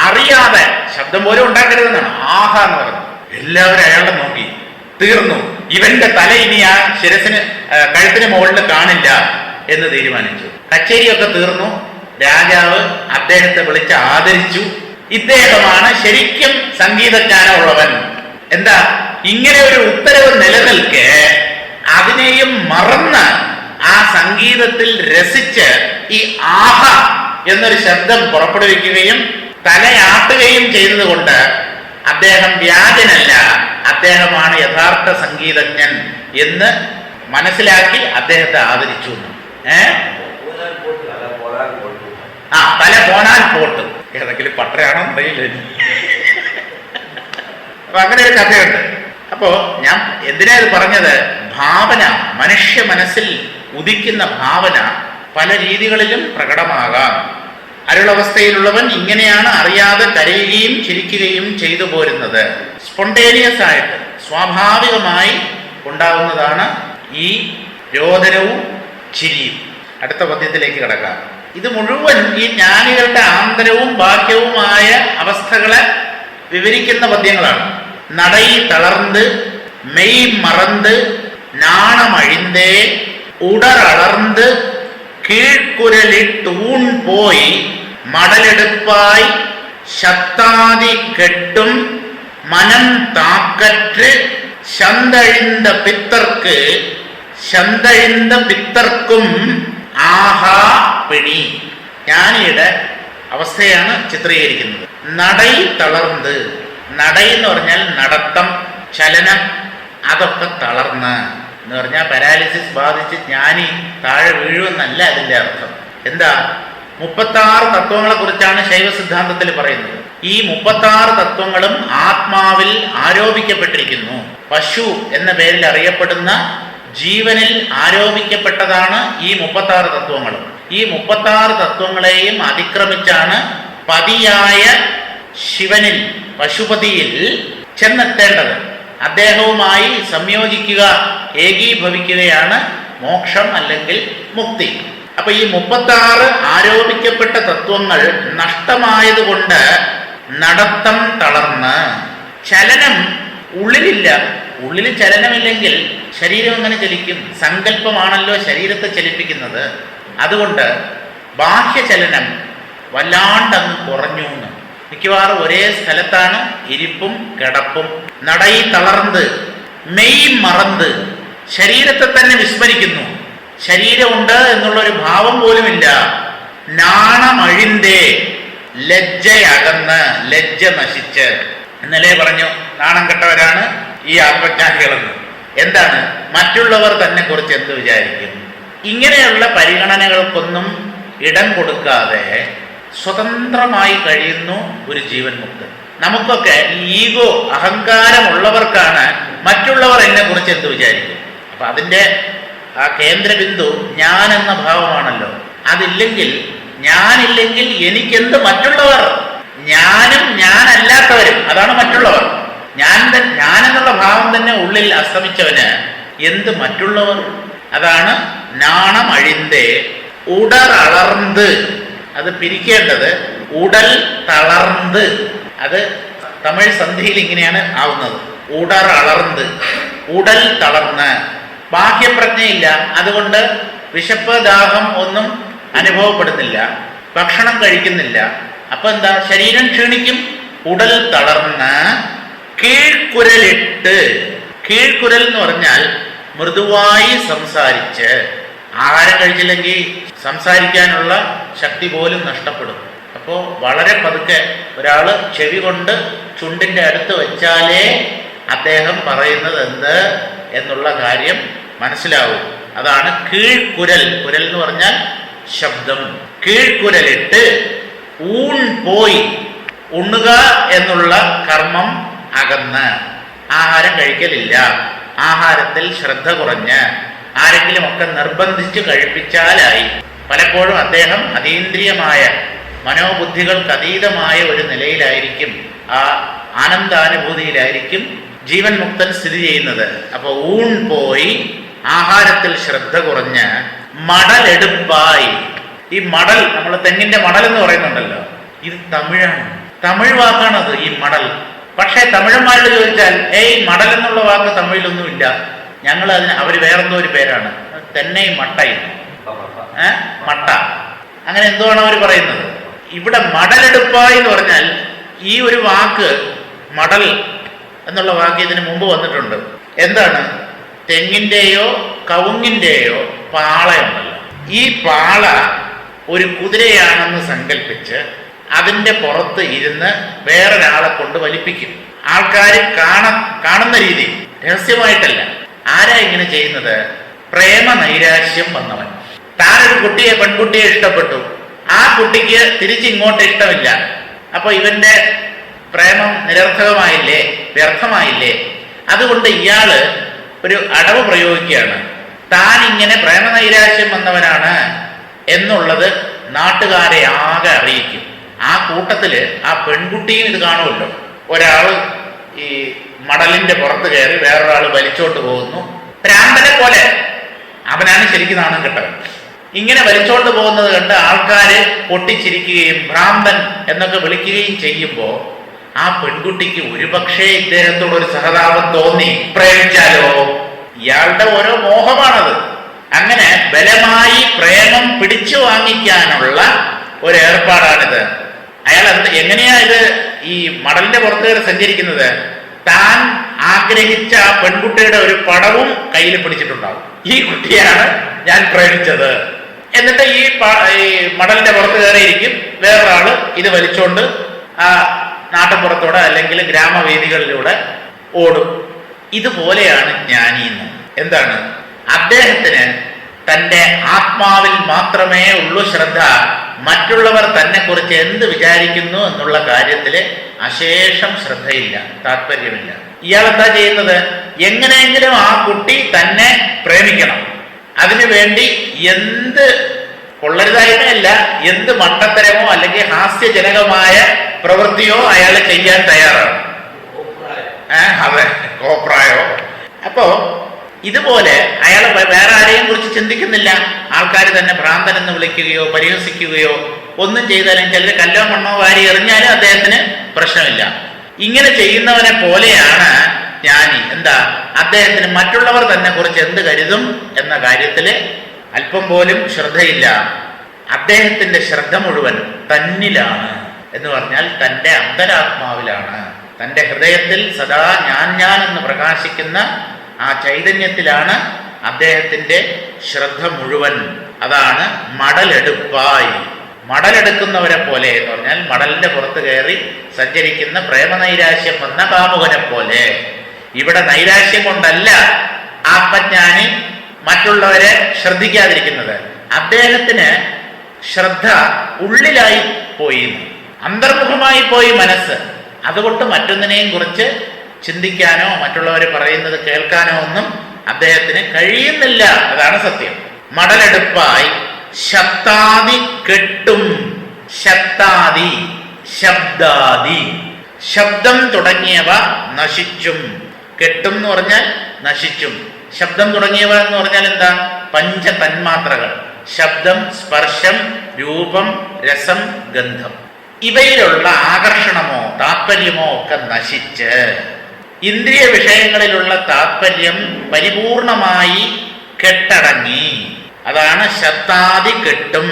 അറിയാതെ, ശബ്ദം പോലും ഉണ്ടാക്കരുതെന്നാണ്, ആഹാ എന്ന് പറഞ്ഞു. എല്ലാവരും അയാളെ നോക്കി. തീർന്നു, ഇവന്റെ തല ഇനി ആ ശിരസിന് കഴുത്തിന് മുകളിൽ കാണില്ല എന്ന് തീരുമാനിച്ചു. കച്ചേരിയൊക്കെ തീർന്നു. രാജാവ് അദ്ദേഹത്തെ വിളിച്ച് ആദരിച്ചു. ഇദ്ദേഹമാണ് ശരിക്കും സംഗീതജ്ഞാനമുള്ളവൻ. എന്താ, ഇങ്ങനെ ഒരു ഉത്തരവ് നിലനിൽക്കെ അതിനെയും മറന്ന് ആ സംഗീതത്തിൽ രസിച്ച് ഈ ആഹ എന്നൊരു ശബ്ദം പുറപ്പെടുവിക്കുകയും തലയാട്ടുകയും ചെയ്തതുകൊണ്ട് അദ്ദേഹം വ്യാജനല്ല, അദ്ദേഹമാണ് യഥാർത്ഥ സംഗീതജ്ഞൻ എന്ന് മനസ്സിലാക്കി അദ്ദേഹത്തെ ആദരിച്ചു. തല പോനാൽ പോട്ട്, ഏതെങ്കിലും പട്ടരാണോ അറിയില്ല. അപ്പൊ അങ്ങനെ ഒരു കഥയുണ്ട്. അപ്പോ ഞാൻ എന്തിനാ ഇത് പറഞ്ഞത്? ഭാവന, മനുഷ്യ മനസ്സിൽ ഉദിക്കുന്ന ഭാവന പല രീതികളിലും പ്രകടമാകാം. അരുളവസ്ഥയിലുള്ളവൻ ഇങ്ങനെയാണ് അറിയാതെ കരയുകയും ചിരിക്കുകയും ചെയ്തു പോരുന്നത്. സ്പോണ്ടേനിയസ് ആയിട്ട് സ്വാഭാവികമായി ഉണ്ടാവുന്നതാണ് ഈ രോദനവും ചിരിയും. അടുത്ത പദ്യത്തിലേക്ക് കിടക്കാം. ഇത് മുഴുവൻ ഈ ജ്ഞാനികളുടെ ആന്തരവും ബാഹ്യവുമായ അവസ്ഥകളെ വിവരിക്കുന്ന പദ്യങ്ങളാണ്. നടൈ തളർന്ന് മെയ് മറന്ന് നാണമഴിന്തേ ഉടറളർന്ന് കീഴ്ക്കുരലിട്ടൂൺ പോയി മടലെടുപ്പായി ശത്താതി കെട്ടും മനം താക്കറ്റ് ശന്തഴിந்த പിത്തർക്ക് ശന്തഴിந்த പിത്തർക്കും ആഹാ പിണി. ജ്ഞാനിയുടെ അവസ്ഥയാണ് ചിത്രീകരിക്കുന്നത്. നടൈ തളർന്ന്, നടൈ എന്ന് പറഞ്ഞാൽ നടത്തം, ചലനം, അതൊക്കെ തളർന്ന് എന്ന് പറഞ്ഞാൽ പാരാലിസിസ് ബാധിച്ച് ജ്ഞാനി താഴെ വീഴുമെന്നല്ല അതിൻ്റെ അർത്ഥം. എന്താ, 36 തത്വങ്ങളെ കുറിച്ചാണ് ശൈവ സിദ്ധാന്തത്തിൽ പറയുന്നത്. ഈ 36 തത്വങ്ങളും ആത്മാവിൽ ആരോപിക്കപ്പെട്ടിരിക്കുന്നു. പശു എന്ന പേരിൽ അറിയപ്പെടുന്ന ജീവനിൽ ആരോപിക്കപ്പെട്ടതാണ് ഈ 36 തത്വങ്ങളും. ഈ 36 തത്വങ്ങളെയും അതിക്രമിച്ചാണ് പതിയായ ശിവനിൽ, പശുപതിയിൽ ചെന്നെത്തേണ്ടത്. അദ്ദേഹവുമായി സംയോജിക്കുക, ഏകീഭവിക്കുകയാണ് മോക്ഷം അല്ലെങ്കിൽ മുക്തി. അപ്പൊ ഈ 36 ആരോപിക്കപ്പെട്ട തത്വങ്ങൾ നഷ്ടമായതുകൊണ്ട് നടത്തം തളർന്ന് ചലനം ഉള്ളിലില്ല. ഉള്ളിൽ ചലനമില്ലെങ്കിൽ ശരീരം എങ്ങനെ ചലിക്കും? സങ്കല്പമാണല്ലോ ശരീരത്തെ ചലിപ്പിക്കുന്നത്. അതുകൊണ്ട് ബാഹ്യചലനം വല്ലാണ്ടങ്ങ് കുറഞ്ഞു. മിക്കവാറും ഒരേ സ്ഥലത്താണ് ഇരിപ്പും കിടപ്പും. നടൈ തളർന്ന് മെയ് മറന്ന് ശരീരത്തെ തന്നെ വിസ്മരിക്കുന്നു. ശരീരമുണ്ട് എന്നുള്ളൊരു ഭാവം പോലുമില്ല. നാണമഴിന്തേ ലജ്ജയകന്ന്, ലജ്ജ നശിച്ച്. ഇന്നലെ പറഞ്ഞു നാണം കെട്ടവരാണ് ഈ ആത്മജ്ഞാനികളെന്ന്. എന്താണ്? മറ്റുള്ളവർ തന്നെ കുറിച്ച് എന്ത് വിചാരിക്കും? ഇങ്ങനെയുള്ള പരിഗണനകൾക്കൊന്നും ഇടം കൊടുക്കാതെ സ്വതന്ത്രമായി കഴിയുന്നു ഒരു ജീവൻ മുക്തൻ. നമുക്കൊക്കെ ഈഗോ, അഹങ്കാരമുള്ളവർക്കാണ് മറ്റുള്ളവർ എന്നെ കുറിച്ച് എന്ത് വിചാരിക്കും. അപ്പൊ അതിൻ്റെ ആ കേന്ദ്രബിന്ദു ഞാൻ എന്ന ഭാവമാണല്ലോ. അതില്ലെങ്കിൽ, ഞാനില്ലെങ്കിൽ എനിക്കെന്ത് മറ്റുള്ളവർ? ഞാനും ഞാനല്ലാത്തവരും, അതാണ് മറ്റുള്ളവർ. ഞാനെന്നുള്ള ഭാവം തന്നെ ഉള്ളിൽ അസ്തമിച്ചവന് എന്ത് മറ്റുള്ളവർ? അതാണ് നാണം അഴിന്തേ ഉടറളർന്ന്. അത് പിരിക്കേണ്ടത് ഉടൽ തളർന്ന്. അത് തമിഴ് സന്ധിയിൽ ഇങ്ങനെയാണ് ആവുന്നത്. ഉടറളർന്ന്, ഉടൽ തളർന്ന്. ബാഹ്യപ്രജ്ഞയില്ല, അതുകൊണ്ട് വിശപ്പ് ദാഹം ഒന്നും അനുഭവപ്പെടുന്നില്ല, ഭക്ഷണം കഴിക്കുന്നില്ല. അപ്പൊ എന്താ? ശരീരം ക്ഷീണിക്കും. ഉടൽ തളർന്ന് കീഴ്ക്കുരലിട്ട്. കീഴ്ക്കുരൽ എന്ന് പറഞ്ഞാൽ മൃദുവായി സംസാരിച്ച്. ആഹാരം കഴിച്ചില്ലെങ്കിൽ സംസാരിക്കാനുള്ള ശക്തി പോലും നഷ്ടപ്പെടും. അപ്പോൾ വളരെ പതുക്കെ ഒരാൾ ചെവി കൊണ്ട് ചുണ്ടിൻ്റെ അടുത്ത് വെച്ചാലേ അദ്ദേഹം പറയുന്നത് എന്ത് എന്നുള്ള കാര്യം മനസ്സിലാവും. അതാണ് കീഴ്ക്കുരൽ. കുരൽ എന്ന് പറഞ്ഞാൽ ശബ്ദം. കീഴ്ക്കുരലിട്ട് ഊൺ പോയി, ഉണ്ണുക എന്നുള്ള കർമ്മം അകന്ന്. ആഹാരം കഴിക്കലില്ല, ആഹാരത്തിൽ ശ്രദ്ധ കുറഞ്ഞ് ആരെങ്കിലും ഒക്കെ നിർബന്ധിച്ച് കഴിപ്പിച്ചാലായി. പലപ്പോഴും അദ്ദേഹം അതീന്ദ്രിയമായ മനോബുദ്ധികൾക്ക് അതീതമായ ഒരു നിലയിലായിരിക്കും, ആ ആനന്ദാനുഭൂതിയിലായിരിക്കും ജീവൻ മുക്തൻ സ്ഥിതി ചെയ്യുന്നത്. അപ്പൊ ഊൺ പോയി, ആഹാരത്തിൽ ശ്രദ്ധ കുറഞ്ഞ് മടലെടുപ്പായി. ഈ മടൽ, നമ്മൾ തെങ്ങിന്റെ മടൽ എന്ന് പറയുന്നുണ്ടല്ലോ, ഇത് തമിഴാണ്. തമിഴ് വാക്കാണത് ഈ മടൽ. പക്ഷേ തമിഴന്മാരോട് ചോദിച്ചാൽ മടൽ എന്നുള്ള വാക്ക് തമിഴിലൊന്നും ഇല്ല, ഞങ്ങൾ അതിന് അവര് വേറെന്തോ ഒരു പേരാണ്, തെന്നൈ മട്ടയും മട്ട, അങ്ങനെ എന്തോ ആണ് അവർ പറയുന്നത്. ഇവിടെ മടലെടുപ്പായി എന്ന് പറഞ്ഞാൽ ഈ ഒരു വാക്ക് മടൽ എന്നുള്ള വാക്ക് ഇതിന് മുമ്പ് വന്നിട്ടുണ്ട്. എന്താണ്? തെങ്ങിൻ്റെയോ കവുങ്ങിൻ്റെയോ പാളയുണ്ടല്ലോ, ഈ പാള ഒരു കുതിരയാണെന്ന് സങ്കല്പിച്ച് അതിൻ്റെ പുറത്ത് ഇരുന്ന് വേറൊരാളെ കൊണ്ട് വലിപ്പിക്കും. ആൾക്കാർ കാണുന്ന രീതി, രഹസ്യമായിട്ടല്ല. ആരാ ഇങ്ങനെ ചെയ്യുന്നത്? പ്രേമ നൈരാശ്യം വന്നവൻ. താനൊരു പെൺകുട്ടിയെ ഇഷ്ടപ്പെട്ടു, ആ കുട്ടിക്ക് തിരിച്ചിങ്ങോട്ട് ഇഷ്ടമില്ല. അപ്പൊ ഇവന്റെ പ്രേമം നിരർത്ഥകമായില്ലേ, വ്യർത്ഥമായില്ലേ? അതുകൊണ്ട് ഇയാള് ഒരു അടവ് പ്രയോഗിക്കുകയാണ്. താൻ ഇങ്ങനെ പ്രേമനൈരാശ്യം വന്നവനാണ് എന്നുള്ളത് നാട്ടുകാരെ ആകെ അറിയിക്കും. ആ കൂട്ടത്തില് ആ പെൺകുട്ടിയും ഇത് കാണുമല്ലോ. ഒരാള് ഈ മടലിന്റെ പുറത്ത് കയറി വേറൊരാള് വലിച്ചോട്ട് പോകുന്നു, ഭ്രാന്തനെ പോലെ. അവനാണ് ശരിക്കും നാണം കെട്ടവൻ. ഇങ്ങനെ വലിച്ചോണ്ട് പോകുന്നത് കണ്ട് ആൾക്കാര് പൊട്ടിച്ചിരിക്കുകയും ഭ്രാന്തൻ എന്നൊക്കെ വിളിക്കുകയും ചെയ്യുമ്പോൾ ആ പെൺകുട്ടിക്ക് ഒരുപക്ഷെ ഇദ്ദേഹത്തോടൊരു സഹതാപം തോന്നി, പ്രേമിച്ചാലോ? ഇയാളുടെ ഓരോ മോഹമാണത്. അങ്ങനെ ബലമായി പ്രേമം പിടിച്ചു വാങ്ങിക്കാനുള്ള ഒരു ഏർപ്പാടാണിത്. അയാൾ എങ്ങനെയാ ഇത് ഈ മടലിന്റെ പുറത്ത് കയറി സഞ്ചരിക്കുന്നത്? താൻ ആഗ്രഹിച്ച ആ പെൺകുട്ടിയുടെ ഒരു പടവും കയ്യിൽ പിടിച്ചിട്ടുണ്ടാവും. ഈ കുട്ടിയാണ് ഞാൻ പ്രേമിച്ചത്. എന്നിട്ട് ഈ മടലിന്റെ പുറത്ത് കയറിയിരിക്കും, വേറൊരാള് ഇത് വലിച്ചോണ്ട് ആ നാട്ടുപുറത്തൂടെ അല്ലെങ്കിൽ ഗ്രാമവേദികളിലൂടെ ഓടും. ഇതുപോലെയാണ് ജ്ഞാനിന്ന്. എന്താണ്? അദ്ദേഹത്തിന് തൻ്റെ ആത്മാവിൽ മാത്രമേ ഉള്ളൂ ശ്രദ്ധ. മറ്റുള്ളവർ തന്നെ കുറിച്ച് എന്ത് വിചാരിക്കുന്നു എന്നുള്ള കാര്യത്തിൽ അശേഷം ശ്രദ്ധയില്ല, താല്പര്യമില്ല. ഇയാൾ എന്താ ചെയ്യുന്നത്? എങ്ങനെയെങ്കിലും ആ കുട്ടി തന്നെ പ്രേമിക്കണം. അതിനുവേണ്ടി എന്ത് കൊള്ളരുതായ്മയല്ല, എന്ത് മണ്ടത്തരമോ അല്ലെങ്കിൽ ഹാസ്യജനകമായ പ്രവൃത്തിയോ അയാൾ ചെയ്യാൻ തയ്യാറാണ്. അതെ, കോപ്രായോ. അപ്പോ ഇതുപോലെ അയാൾ വേറെ ആരെയും കുറിച്ച് ചിന്തിക്കുന്നില്ല. ആൾക്കാർ തന്നെ ഭ്രാന്തൻ എന്ന് വിളിക്കുകയോ പരിഹസിക്കുകയോ ഒന്നും ചെയ്താലും, ചിലർ കല്ലോ മണ്ണോ വാരി എറിഞ്ഞാലും അദ്ദേഹത്തിന് പ്രശ്നമില്ല. ഇങ്ങനെ ചെയ്യുന്നവനെ പോലെയാണ് ജ്ഞാനി. എന്താ, അദ്ദേഹത്തിന് മറ്റുള്ളവർ തന്നെ കുറിച്ച് എന്ത് കരുതും എന്ന കാര്യത്തിൽ അല്പം പോലും ശ്രദ്ധയില്ല. അദ്ദേഹത്തിന്റെ ശ്രദ്ധ മുഴുവൻ തന്നിലാണ് എന്ന് പറഞ്ഞാൽ തൻ്റെ അന്തരാത്മാവിലാണ്. തൻ്റെ ഹൃദയത്തിൽ സദാ ഞാൻ എന്ന് പ്രകാശിക്കുന്ന ആ ചൈതന്യത്തിലാണ് അദ്ദേഹത്തിന്റെ ശ്രദ്ധ മുഴുവൻ. അതാണ് മടലെടുപ്പായി. മടലെടുക്കുന്നവരെ പോലെ എന്ന് പറഞ്ഞാൽ മടലിന്റെ പുറത്ത് കയറി സഞ്ചരിക്കുന്ന പ്രേമനൈരാശ്യം വന്ന കാമുകനെ പോലെ. ഇവിടെ നൈരാശ്യം കൊണ്ടല്ല ആത്മജ്ഞാനി മറ്റുള്ളവരെ ശ്രദ്ധിക്കാതിരിക്കുന്നത്. അദ്ദേഹത്തിന് ശ്രദ്ധ ഉള്ളിലായി പോയി, അന്തർമുഖമായി പോയി മനസ്സ്. അതുകൊണ്ട് മറ്റൊന്നിനെയും കുറിച്ച് ചിന്തിക്കാനോ മറ്റുള്ളവർ പറയുന്നത് കേൾക്കാനോ ഒന്നും അദ്ദേഹത്തിന് കഴിയുന്നില്ല. അതാണ് സത്യം. മടലെടുപ്പായി ശബ്ദാദി കെട്ടും. ശബ്ദാദി, ശബ്ദാദി, ശബ്ദം തുടങ്ങിയവ നശിച്ചും. കെട്ടും എന്ന് പറഞ്ഞാൽ നശിച്ചും. ശബ്ദം തുടങ്ങിയവ എന്ന് പറഞ്ഞാൽ എന്താ? പഞ്ചതന്മാത്രകൾ. ശബ്ദം, സ്പർശം, രൂപം, രസം, ഗന്ധം. ഇവയിലുള്ള ആകർഷണമോ താത്പര്യമോ ഒക്കെ നശിച്ച് ഇന്ദ്രിയ വിഷയങ്ങളിലുള്ള താത്പര്യം പരിപൂർണമായി കെട്ടടങ്ങി. അതാണ് ശബ്ദാദി കെട്ടും.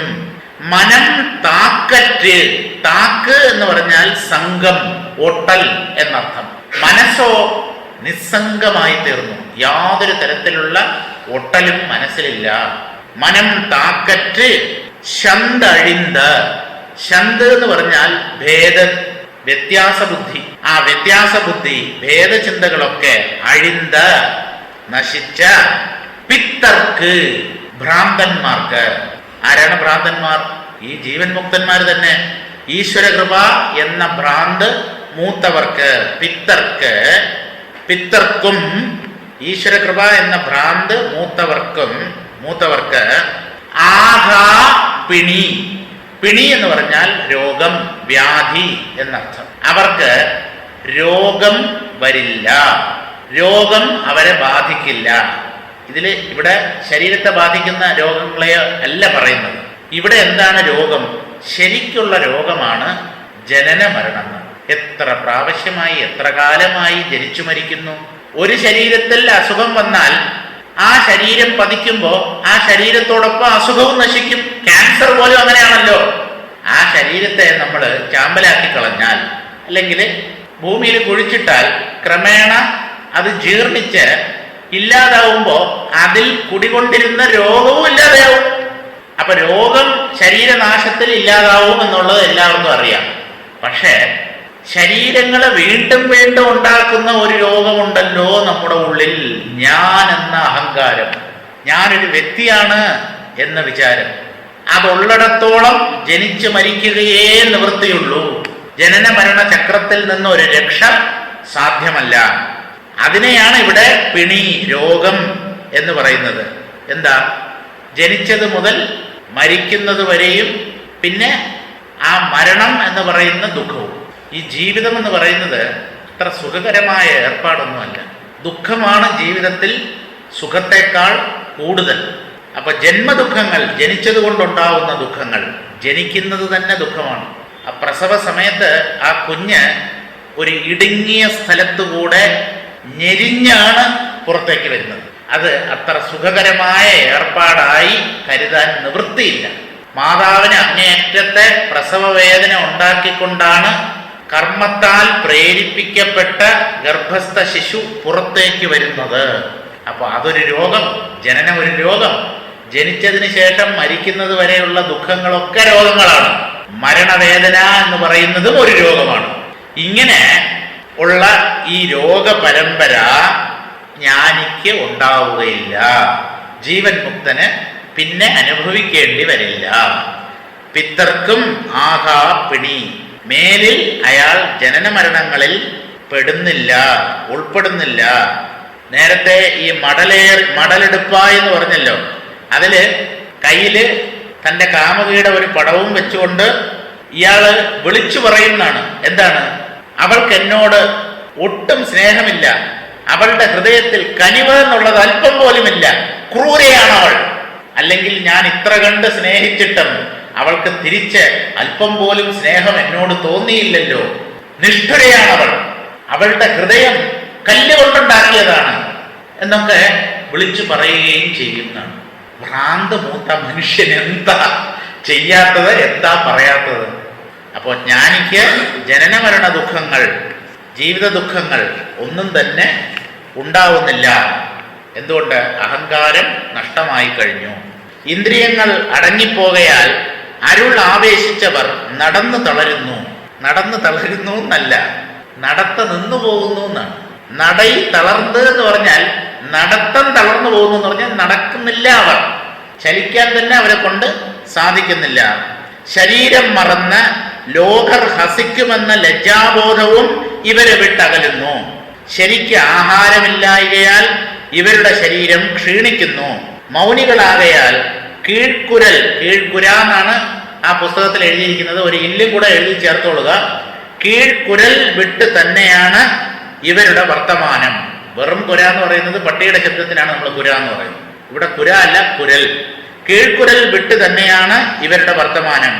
മനം താക്കറ്റ്. താക്ക് എന്ന് പറഞ്ഞാൽ സംഘം, ഒട്ടൽ എന്നർത്ഥം. മനസ്സോ നിസ്സംഗമായി തീർന്നു. യാതൊരു തരത്തിലുള്ള ഒട്ടലും മനസ്സിലില്ല. മനം താക്കറ്റ് ശന്തഴിന്ത്. ശന്ത് എന്ന് പറഞ്ഞാൽ വ്യത്യാസ ബുദ്ധി. ആ വ്യത്യാസ ബുദ്ധി, ഭേദചിന്തകളൊക്കെ അഴിന്ത, നശിച്ച. പിത്തർക്ക്, ഭ്രാന്തന്മാർക്ക്. ആരാണ് ഭ്രാന്തന്മാർ? ഈ ജീവൻ മുക്തന്മാർ തന്നെ. ഈശ്വരകൃപ എന്ന ഭ്രാന്ത് മൂത്തവർക്ക്, പിത്തർക്ക്. പിത്തർക്കും ഈശ്വരകൃപ എന്ന ഭ്രാന്ത് മൂത്തവർക്ക് ആഘാ പിണി. പിണി എന്ന് പറഞ്ഞാൽ രോഗം, വ്യാധി എന്നർത്ഥം. അവർക്ക് രോഗം വരില്ല, രോഗം അവരെ ബാധിക്കില്ല. ഇവിടെ ശരീരത്തെ ബാധിക്കുന്ന രോഗങ്ങളെ അല്ല പറയുന്നത്. ഇവിടെ എന്താണ് രോഗം? ശരിക്കുള്ള രോഗമാണ് ജനന മരണം. എത്ര പ്രാവശ്യമായി, എത്ര കാലമായി ജനിച്ചു മരിക്കുന്നു. ഒരു ശരീരത്തിൽ അസുഖം വന്നാൽ ആ ശരീരം പതിക്കുമ്പോൾ ആ ശരീരത്തോടൊപ്പം അസുഖവും നശിക്കും. ക്യാൻസർ പോലും അങ്ങനെയാണല്ലോ. ആ ശരീരത്തെ നമ്മൾ ചാമ്പലാക്കി കളഞ്ഞാൽ, അല്ലെങ്കിൽ ഭൂമിയിൽ കുഴിച്ചിട്ടാൽ ക്രമേണ അത് ജീർണിച്ച് ഇല്ലാതാവുമ്പോൾ അതിൽ കുടികൊണ്ടിരുന്ന രോഗവും ഇല്ലാതെയാവും. അപ്പൊ രോഗം ശരീരനാശത്തിൽ ഇല്ലാതാവും എന്നുള്ളത് എല്ലാവർക്കും അറിയാം. പക്ഷേ ശരീരങ്ങളെ വീണ്ടും വീണ്ടും ഉണ്ടാക്കുന്ന ഒരു രോഗമുണ്ടല്ലോ നമ്മുടെ ഉള്ളിൽ, ഞാൻ എന്ന അഹങ്കാരം, ഞാനൊരു വ്യക്തിയാണ് എന്ന വിചാരം. അതുള്ളിടത്തോളം ജനിച്ചു മരിക്കുകയേ നിവൃത്തിയുള്ളൂ. ജനന മരണ ചക്രത്തിൽ നിന്ന് ഒരു രക്ഷ സാധ്യമല്ല. അതിനെയാണ് ഇവിടെ പിണി, രോഗം എന്ന് പറയുന്നത്. എന്താ? ജനിച്ചത് മുതൽ മരിക്കുന്നത് വരെയും, പിന്നെ ആ മരണം എന്ന് പറയുന്ന ദുഃഖവും. ഈ ജീവിതം എന്ന് പറയുന്നത് അത്ര സുഖകരമായ ഏർപ്പാടൊന്നുമല്ല. ദുഃഖമാണ് ജീവിതത്തിൽ സുഖത്തേക്കാൾ കൂടുതൽ. അപ്പൊ ജന്മദുഃഖങ്ങൾ, ജനിച്ചത് കൊണ്ടുണ്ടാവുന്ന ദുഃഖങ്ങൾ, ജനിക്കുന്നത് തന്നെ ദുഃഖമാണ്. ആ പ്രസവ സമയത്ത് ആ കുഞ്ഞ് ഒരു ഇടുങ്ങിയ സ്ഥലത്തുകൂടെ ഞെരിഞ്ഞാണ് പുറത്തേക്ക് വരുന്നത്. അത് അത്ര സുഖകരമായ ഏർപ്പാടായി കരുതാൻ നിവൃത്തിയില്ല. മാതാവിന് അങ്ങേയറ്റത്തെ പ്രസവ വേദന ഉണ്ടാക്കിക്കൊണ്ടാണ് കർമ്മത്താൽ പ്രേരിപ്പിക്കപ്പെട്ട ഗർഭസ്ഥ ശിശു പുറത്തേക്ക് വരുന്നത്. അപ്പൊ അതൊരു രോഗം, ജനനം ഒരു രോഗം. ജനിച്ചതിന് ശേഷം മരിക്കുന്നത് വരെയുള്ള ദുഃഖങ്ങളൊക്കെ രോഗങ്ങളാണ്. മരണവേദന എന്ന് പറയുന്നതും ഒരു രോഗമാണ്. ഇങ്ങനെ ഉള്ള ഈ രോഗപരമ്പര ജ്ഞാനിക്ക് ഉണ്ടാവുകയില്ല. ജീവൻ മുക്തന് പിന്നെ അനുഭവിക്കേണ്ടി വരില്ല. പിത്തർക്കും ആഹാ പിണി. മേലിൽ അയാൾ ജനന മരണങ്ങളിൽ ഉൾപ്പെടുന്നില്ല. നേരത്തെ ഈ മടലെടുപ്പായി എന്ന് പറഞ്ഞല്ലോ, അതില് കയ്യില് തൻ്റെ കാമുകിയുടെ ഒരു പടവും വെച്ചുകൊണ്ട് ഇയാള് വിളിച്ചു പറയുന്നതാണ്. എന്താണ്? അവൾക്ക് എന്നോട് ഒട്ടും സ്നേഹമില്ല, അവളുടെ ഹൃദയത്തിൽ കനിവ് എന്നുള്ളത് അല്പം പോലുമില്ല. ക്രൂരയാണ് അവൾ. അല്ലെങ്കിൽ ഞാൻ ഇത്ര കണ്ട് സ്നേഹിച്ചിട്ടും അവൾക്ക് തിരിച്ച് അല്പം പോലും സ്നേഹം എന്നോട് തോന്നിയില്ലല്ലോ. നിഷ്ഠുരയാണവൾ. അവളുടെ ഹൃദയം കല്ലുകൊണ്ടുണ്ടാക്കിയതാണ് എന്നൊക്കെ വിളിച്ചു പറയുകയും ചെയ്യുന്നതാണ്. ഭ്രാന്ത് മൂത്ത മനുഷ്യൻ എന്താ ചെയ്യാത്തത്, എന്താ പറയാത്തത്? അപ്പോൾ ജ്ഞാനിക്ക് ജനനമരണ ദുഃഖങ്ങൾ, ജീവിത ദുഃഖങ്ങൾ ഒന്നും തന്നെ ഉണ്ടാവുന്നില്ല. എന്തുകൊണ്ട്? അഹങ്കാരം നഷ്ടമായി കഴിഞ്ഞു. ഇന്ദ്രിയങ്ങൾ അടങ്ങിപ്പോകയാൽ അരുൾ ആവേശിച്ചവർ നടന്നു തളരുന്നു. നടന്നു തളരുന്നു എന്നല്ല, നടത്ത നിന്നു പോകുന്നു എന്നാണ്. നടയിൽ തളർന്ന് എന്ന് പറഞ്ഞാൽ നടത്തം തളർന്നു പോകുന്നു എന്ന് പറഞ്ഞാൽ നടക്കുന്നില്ല. അവർ ചലിക്കാൻ തന്നെ അവരെ കൊണ്ട് സാധിക്കുന്നില്ല. ശരീരം മറന്ന് ലോകർ ഹസിക്കുമെന്ന ലജ്ജാബോധവും ഇവരെ വിട്ടകലുന്നു. ശരിക്ക് ആഹാരമില്ലായകയാൽ ഇവരുടെ ശരീരം ക്ഷീണിക്കുന്നു. മൗനികളാകയാൽ കീഴ്ക്കുരൽ, കീഴ്ക്കുര എന്നാണ് ആ പുസ്തകത്തിൽ എഴുതിയിരിക്കുന്നത്, ഒരു ഇല്ലും കൂടെ എഴുതി ചേർത്തോളുക. കീഴ്ക്കുരൽ വിട്ട് തന്നെയാണ് ഇവരുടെ വർത്തമാനം. വെറും കുര എന്ന് പറയുന്നത് പട്ടിയുടെ ശബ്ദത്തിനാണ് നമ്മൾ കുര എന്ന് പറയുന്നത്. ഇവിടെ കുര അല്ല, കുരൽ. കീഴ്ക്കുരൽ വിട്ട് തന്നെയാണ് ഇവരുടെ വർത്തമാനം.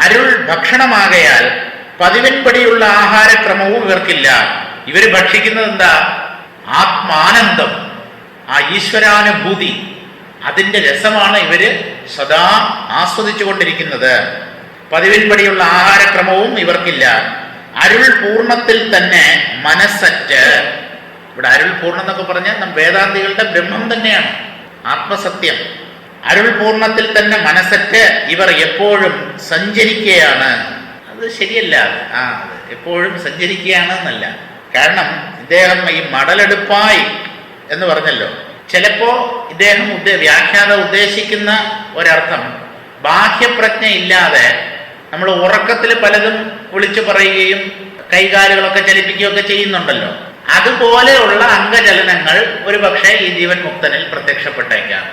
അരുൾ ഭക്ഷണമാകയാൽ പതിവിൻപടിയുള്ള ആഹാരക്രമവും ഇവർക്കില്ല. ഇവർ ഭക്ഷിക്കുന്നത് എന്താ? ആത്മാനന്ദം, ആ ഈശ്വരാനുഭൂതി, അതിൻ്റെ രസമാണ് ഇവര് സദാ ആസ്വദിച്ചു കൊണ്ടിരിക്കുന്നത്. പതിവിൻപടിയുള്ള ആഹാരക്രമവും ഇവർക്കില്ല. അരുൾ പൂർണ്ണത്തിൽ തന്നെ മനസ്സറ്റ്. ഇവിടെ അരുൾ പൂർണ്ണം എന്നൊക്കെ പറഞ്ഞാൽ വേദാന്തികളുടെ ബ്രഹ്മം തന്നെയാണ്, ആത്മസത്യം. അരുൾ പൂർണ്ണത്തിൽ തന്നെ മനസ്സറ്റ് ഇവർ എപ്പോഴും സഞ്ചരിക്കുകയാണ്. അത് ശരിയല്ല. എപ്പോഴും സഞ്ചരിക്കുകയാണ് എന്നല്ല. കാരണം ഇദ്ദേഹം ഈ മടലെടുപ്പായി എന്ന് പറഞ്ഞല്ലോ. ചിലപ്പോ ഇദ്ദേഹം വ്യാഖ്യാനം ഉദ്ദേശിക്കുന്ന ഒരർത്ഥം ബാഹ്യപ്രജ്ഞ ഇല്ലാതെ നമ്മൾ ഉറക്കത്തിൽ പലതും വിളിച്ചു പറയുകയും കൈകാലുകളൊക്കെ ചലിപ്പിക്കുകയൊക്കെ ചെയ്യുന്നുണ്ടല്ലോ. അതുപോലെയുള്ള അംഗചലനങ്ങൾ ഒരു പക്ഷേ ഈ ജീവൻ മുക്തനിൽ പ്രത്യക്ഷപ്പെട്ടേക്കാം.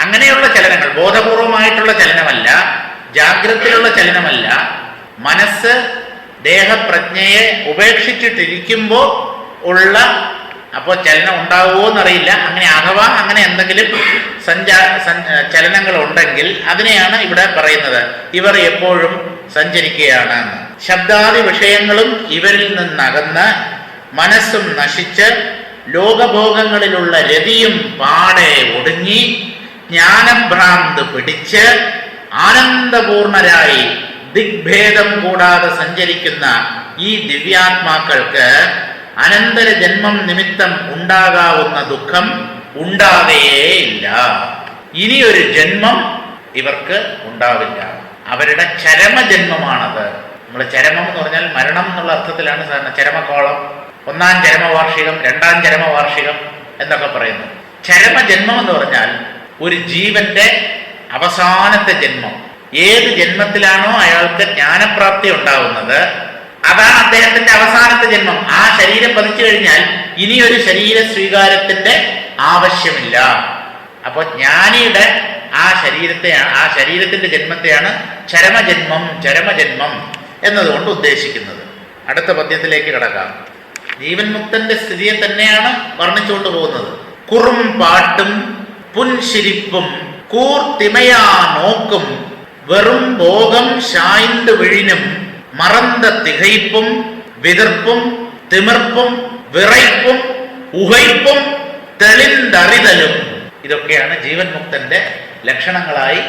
അങ്ങനെയുള്ള ചലനങ്ങൾ ബോധപൂർവമായിട്ടുള്ള ചലനമല്ല, ജാഗ്രതയിലുള്ള ചലനമല്ല. മനസ്സ് ദേഹപ്രജ്ഞയെ ഉപേക്ഷിച്ചിട്ടിരിക്കുമ്പോൾ ഉള്ള, അപ്പോൾ ചലനം ഉണ്ടാവുമോ എന്നറിയില്ല. അങ്ങനെ അഥവാ അങ്ങനെ എന്തെങ്കിലും ചലനങ്ങൾ ഉണ്ടെങ്കിൽ അതിനെയാണ് ഇവിടെ പറയുന്നത്. ഇവർ എപ്പോഴും സഞ്ചരിക്കുകയാണ്. ശബ്ദാദി വിഷയങ്ങളും ഇവരിൽ നിന്നകന്ന് മനസ്സും നശിച്ച് ലോകഭോഗങ്ങളിലുള്ള രതിയും പാടെ ഒടുങ്ങി ജ്ഞാനഭ്രാന്ത് പിടിച്ച് ആനന്ദപൂർണരായി ദിഗ്ഭേദം കൂടാതെ സഞ്ചരിക്കുന്ന ഈ ദിവ്യാത്മാക്കൾക്ക് അനന്തര ജന്മം നിമിത്തം ഉണ്ടാകാവുന്ന ദുഃഖം ഉണ്ടാകുകയേയില്ല. ഇനിയൊരു ജന്മം ഇവർക്ക് ഉണ്ടാവില്ല. അവരുടെ ചരമജന്മമാണത്. നമ്മൾ ചരമം എന്ന് പറഞ്ഞാൽ മരണം എന്നുള്ള അർത്ഥത്തിലാണ് സാധാരണ ചരമക്കോളം, ഒന്നാം ചരമവാർഷികം, രണ്ടാം ചരമവാർഷികം എന്നൊക്കെ പറയുന്നു. ചരമജന്മം എന്ന് പറഞ്ഞാൽ ഒരു ജീവന്റെ അവസാനത്തെ ജന്മം. ഏത് ജന്മത്തിലാണോ അയാൾക്ക് ജ്ഞാനപ്രാപ്തി ഉണ്ടാവുന്നത് അതാണ് അദ്ദേഹത്തിന്റെ അവസാനത്തെ ജന്മം. ആ ശരീരം പതിച്ചു കഴിഞ്ഞാൽ ഇനിയൊരു ശരീര സ്വീകാരത്തിന്റെ ആവശ്യമില്ല. അപ്പോൾ ജ്ഞാനിയുടെ ആ ശരീരത്തിന്റെ ജന്മത്തെയാണ് ചരമജന്മം എന്നതുകൊണ്ട് ഉദ്ദേശിക്കുന്നത്. അടുത്ത പദ്യത്തിലേക്ക് കടക്കാം. ജീവൻ മുക്തന്റെ സ്ഥിതിയെ തന്നെയാണ് വർണ്ണിച്ചുകൊണ്ട് പോകുന്നത്. കുറും പാട്ടും പുൻശിരിപ്പും കൂർത്തിമയാ നോക്കും വെറും ഭോഗം ശായ്ந்து വിഴിനും മറந்த തികയ്പും വിതർപ്പും തിമിർപ്പും വിറയ്പും ഉഹയ്പും തെളിന്തറിതലും. ഇതൊക്കെയാണ് ജീവൻ മുക്തന്റെ ലക്ഷണങ്ങളായി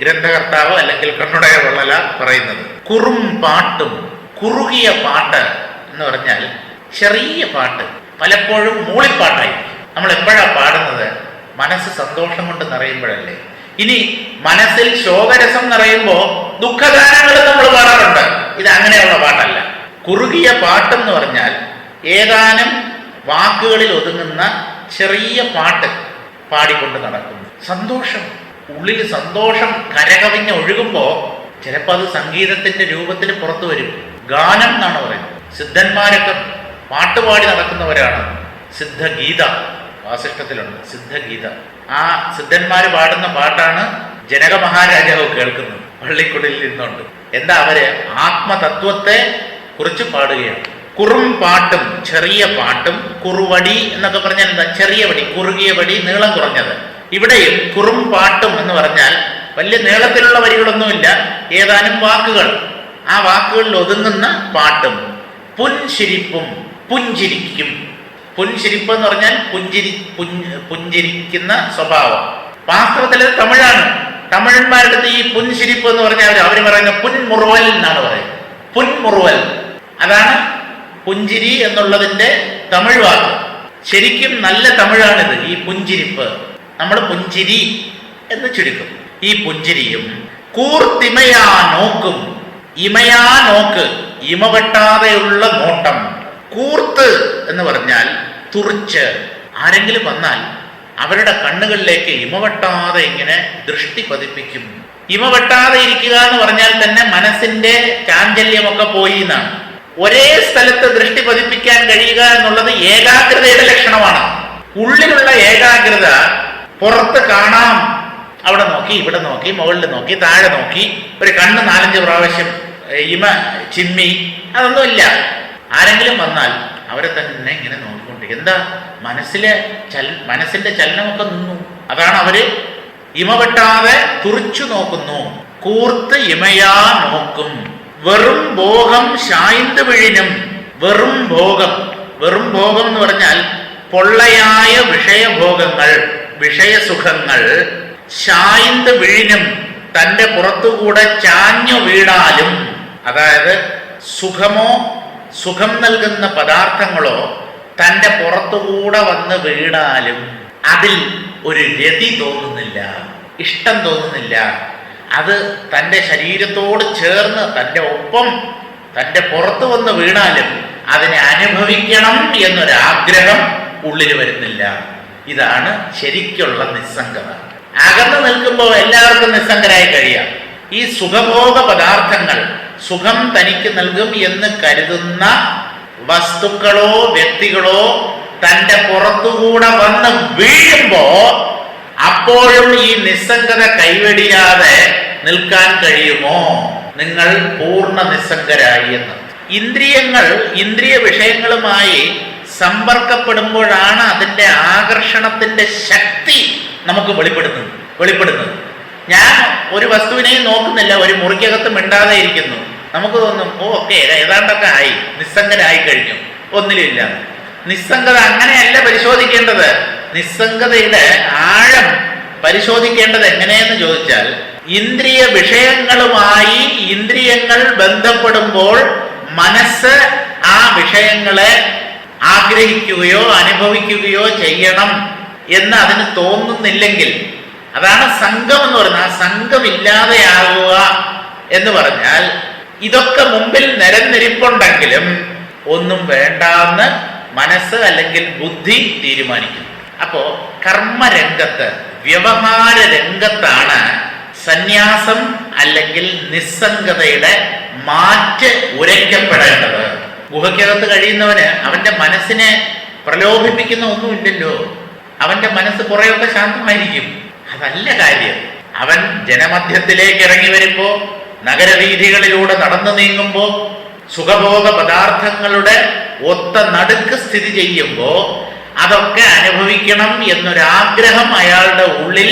ഗ്രന്ഥകർത്താവ് അല്ലെങ്കിൽ കണ്ണുടയ വള്ളല പറയുന്നത്. കുറും പാട്ടും, കുറുകിയ പാട്ട് എന്ന് പറഞ്ഞാൽ ചെറിയ പാട്ട്, പലപ്പോഴും മൂളിപ്പാട്ടായി. നമ്മൾ എപ്പോഴാണ് പാടുന്നത്? മനസ്സ് സന്തോഷം കൊണ്ട് നിറയുമ്പോഴല്ലേ. ഇനി മനസ്സിൽ ശോകരസം നിറയുമ്പോൾ ദുഃഖഗാനങ്ങൾ നമ്മൾ പാടാറുണ്ട്. ഇത് അങ്ങനെയുള്ള പാട്ടല്ല. കുറുകിയ പാട്ടെന്ന് പറഞ്ഞാൽ ഏതാനും വാക്കുകളിൽ ഒതുങ്ങുന്ന ചെറിയ പാട്ട് പാടിക്കൊണ്ട് നടക്കുന്നു. സന്തോഷം, ഉള്ളിൽ സന്തോഷം കരകവിഞ്ഞ് ഒഴുകുമ്പോൾ ചിലപ്പോൾ അത് സംഗീതത്തിന്റെ രൂപത്തിൽ പുറത്തു വരും. ഗാനം എന്നാണ് പറയുന്നത്. സിദ്ധന്മാരൊക്കെ പാട്ടുപാടി നടക്കുന്നവരാണ്. സിദ്ധഗീത വാസിഷ്ഠത്തിലുണ്ട്, സിദ്ധഗീത. ആ സിദ്ധന്മാര് പാടുന്ന പാട്ടാണ് ജനക മഹാരാജാവ് കേൾക്കുന്നത് പള്ളിക്കുടിൽ നിന്നുണ്ട്. എന്താ? അവര് ആത്മതത്വത്തെ കുറിച്ച് പാടുകയാണ്. കുറും പാട്ടും ചെറിയ പാട്ടും, കുറുവടി എന്നൊക്കെ പറഞ്ഞാൽ എന്താ? ചെറിയ വടി, കുറുകിയ വടി, നീളം കുറഞ്ഞത്. ഇവിടെയും കുറും പാട്ടും എന്ന് പറഞ്ഞാൽ വലിയ നീളത്തിലുള്ള വരികളൊന്നുമില്ല, ഏതാനും വാക്കുകൾ, ആ വാക്കുകളിൽ ഒതുങ്ങുന്ന പാട്ടും. പുൻശിരിപ്പും, പുഞ്ചിരിക്കും. പുൻശിരിപ്പ് എന്ന് പറഞ്ഞാൽ പുഞ്ചിരിക്കുന്ന സ്വഭാവം. വാസ്തവത്തിൽ അത് തമിഴാണ്. തമിഴന്മാരുടെ ഈ പുൻശിരിപ്പ് എന്ന് പറഞ്ഞാൽ അവർ പറയുന്ന പുൻമുറുവൽ എന്നാണ് പറയുന്നത്. പുൻമുറുവൽ, അതാണ് പുഞ്ചിരി എന്നുള്ളതിന്റെ തമിഴ് വാക്ക്. ശരിക്കും നല്ല തമിഴാണിത്, ഈ പുഞ്ചിരിപ്പ്. നമ്മൾ പുഞ്ചിരി എന്ന് ചുരുക്കും. ഈ പുഞ്ചിരിയും കൂർത്തിമയാ നോക്കും. ഇമയാ നോക്ക്, ഇമ വെട്ടാതെയുള്ള നോട്ടം. കൂർത്ത് എന്ന് പറഞ്ഞാൽ തുറിച്ച്. ആരെങ്കിലും വന്നാൽ അവരുടെ കണ്ണുകളിലേക്ക് ഇമ വെട്ടാതെ ഇങ്ങനെ ദൃഷ്ടി പതിപ്പിക്കും. ഇമ വെട്ടാതെ ഇരിക്കുക എന്ന് പറഞ്ഞാൽ തന്നെ മനസ്സിന്റെ ചാഞ്ചല്യമൊക്കെ പോയി എന്നാണ്. ഒരേ സ്ഥലത്ത് ദൃഷ്ടി പതിപ്പിക്കാൻ കഴിയുക എന്നുള്ളത് ഏകാഗ്രതയുടെ ലക്ഷണമാണ്. ഉള്ളിലുള്ള ഏകാഗ്രത പുറത്ത് കാണാം. അവിടെ നോക്കി, ഇവിടെ നോക്കി, മുകളിൽ നോക്കി, താഴെ നോക്കി, ഒരു കണ്ണ് 4-5 പ്രാവശ്യം ഇമ ചിമ്മി, അതൊന്നുമില്ല. ആരെങ്കിലും വന്നാൽ അവരെ തന്നെ ഇങ്ങനെ നോക്കിക്കൊണ്ടിരിക്കും. എന്താ? മനസ്സിന്റെ ചലനമൊക്കെ നിന്നു. അതാണ് അവര് ഇമ വെട്ടാതെ തുറിച്ചു നോക്കുന്നു. കൂർത്ത് ഇമയാ നോക്കും. വെറും ഭോഗം ശായിന്ത് വിഴിനും. വെറും ഭോഗം, വെറും ഭോഗം എന്ന് പറഞ്ഞാൽ പൊള്ളയായ വിഷയഭോഗങ്ങൾ, വിഷയസുഖങ്ങൾ. ശായിന്ത് വിഴിനും, തന്റെ പുറത്തുകൂടെ ചാഞ്ഞു വീണാലും, അതായത് സുഖം നൽകുന്ന പദാർത്ഥങ്ങളോ തന്റെ പുറത്തുകൂടെ വന്ന് വീണാലും അതിൽ ഒരു രതി തോന്നുന്നില്ല, ഇഷ്ടം തോന്നുന്നില്ല. അത് തൻ്റെ ശരീരത്തോട് ചേർന്ന് തൻ്റെ ഒപ്പം തൻ്റെ പുറത്ത് വന്ന് വീണാലും അതിനെ അനുഭവിക്കണം എന്നൊരാഗ്രഹം ഉള്ളിൽ വരുന്നില്ല. ഇതാണ് ശരിക്കുള്ള നിസ്സംഗത. അകന്നു നിൽക്കുമ്പോൾ എല്ലാവർക്കും നിസ്സംഗരായി കഴിയാം. ഈ സുഖഭോഗ പദാർത്ഥങ്ങൾ സുഖം തനിക്ക് നൽകും എന്ന് കരുതുന്ന വസ്തുക്കളോ വ്യക്തികളോ തൻ്റെ പുറത്തുകൂടെ വന്ന് വീഴുമ്പോ അപ്പോഴും ഈ നിസ്സംഗത കൈവെടിയാതെ നിൽക്കാൻ കഴിയുമോ? നിങ്ങൾ പൂർണ്ണ നിസ്സംഗരായി എന്ന്. ഇന്ദ്രിയ വിഷയങ്ങളുമായി സമ്പർക്കപ്പെടുമ്പോഴാണ് അതിൻ്റെ ആകർഷണത്തിന്റെ ശക്തി നമുക്ക് വെളിപ്പെടുന്നത്. ഞാൻ ഒരു വസ്തുവിനെയും നോക്കുന്നില്ല, ഒരു മുറിക്കകത്ത് മിണ്ടാതെ ഇരിക്കുന്നു. നമുക്ക് തോന്നും, ഓക്കെ ഏതാണ്ടൊക്കെ ആയി, നിസ്സംഗനായി കഴിഞ്ഞു, ഒന്നിലുമില്ല. നിസ്സംഗത അങ്ങനെയല്ല പരിശോധിക്കേണ്ടത്. നിസ്സംഗതയുടെ ആഴം പരിശോധിക്കേണ്ടത് എങ്ങനെയെന്ന് ചോദിച്ചാൽ, ഇന്ദ്രിയ വിഷയങ്ങളുമായി ഇന്ദ്രിയങ്ങൾ ബന്ധപ്പെടുമ്പോൾ മനസ്സ് ആ വിഷയങ്ങളെ ആഗ്രഹിക്കുകയോ അനുഭവിക്കുകയോ ചെയ്യണം എന്ന് അതിന് തോന്നുന്നില്ലെങ്കിൽ, അതാണ് സംഘം എന്ന് പറയുന്നത്. ആ സംഘമില്ലാതെയാകുക എന്ന് പറഞ്ഞാൽ ഇതൊക്കെ മുമ്പിൽ നിരന്നിരിപ്പുണ്ടെങ്കിലും ഒന്നും വേണ്ടാന്ന് മനസ്സ് അല്ലെങ്കിൽ ബുദ്ധി തീരുമാനിക്കും. അപ്പോ കർമ്മരംഗത്ത്, വ്യവഹാര രംഗത്താണ് സന്യാസം അല്ലെങ്കിൽ നിസ്സംഗതയുടെ മാറ്റ് ഉരയ്ക്കപ്പെടേണ്ടത്. ഗുഹയ്ക്കകത്ത് കഴിയുന്നവന് അവന്റെ മനസ്സിനെ പ്രലോഭിപ്പിക്കുന്ന ഒന്നുമില്ലല്ലോ. അവന്റെ മനസ്സ് കുറെയൊക്കെ ശാന്തമായിരിക്കും. അതല്ല കാര്യം. അവൻ ജനമധ്യത്തിലേക്ക് ഇറങ്ങി വരുമ്പോ, നഗരവീഥികളിലൂടെ നടന്നു നീങ്ങുമ്പോ, സുഖഭോഗ പദാർത്ഥങ്ങളുടെ ഒത്ത നടുക്ക് സ്ഥിതി ചെയ്യുമ്പോ അതൊക്കെ അനുഭവിക്കണം എന്നൊരാഗ്രഹം അയാളുടെ ഉള്ളിൽ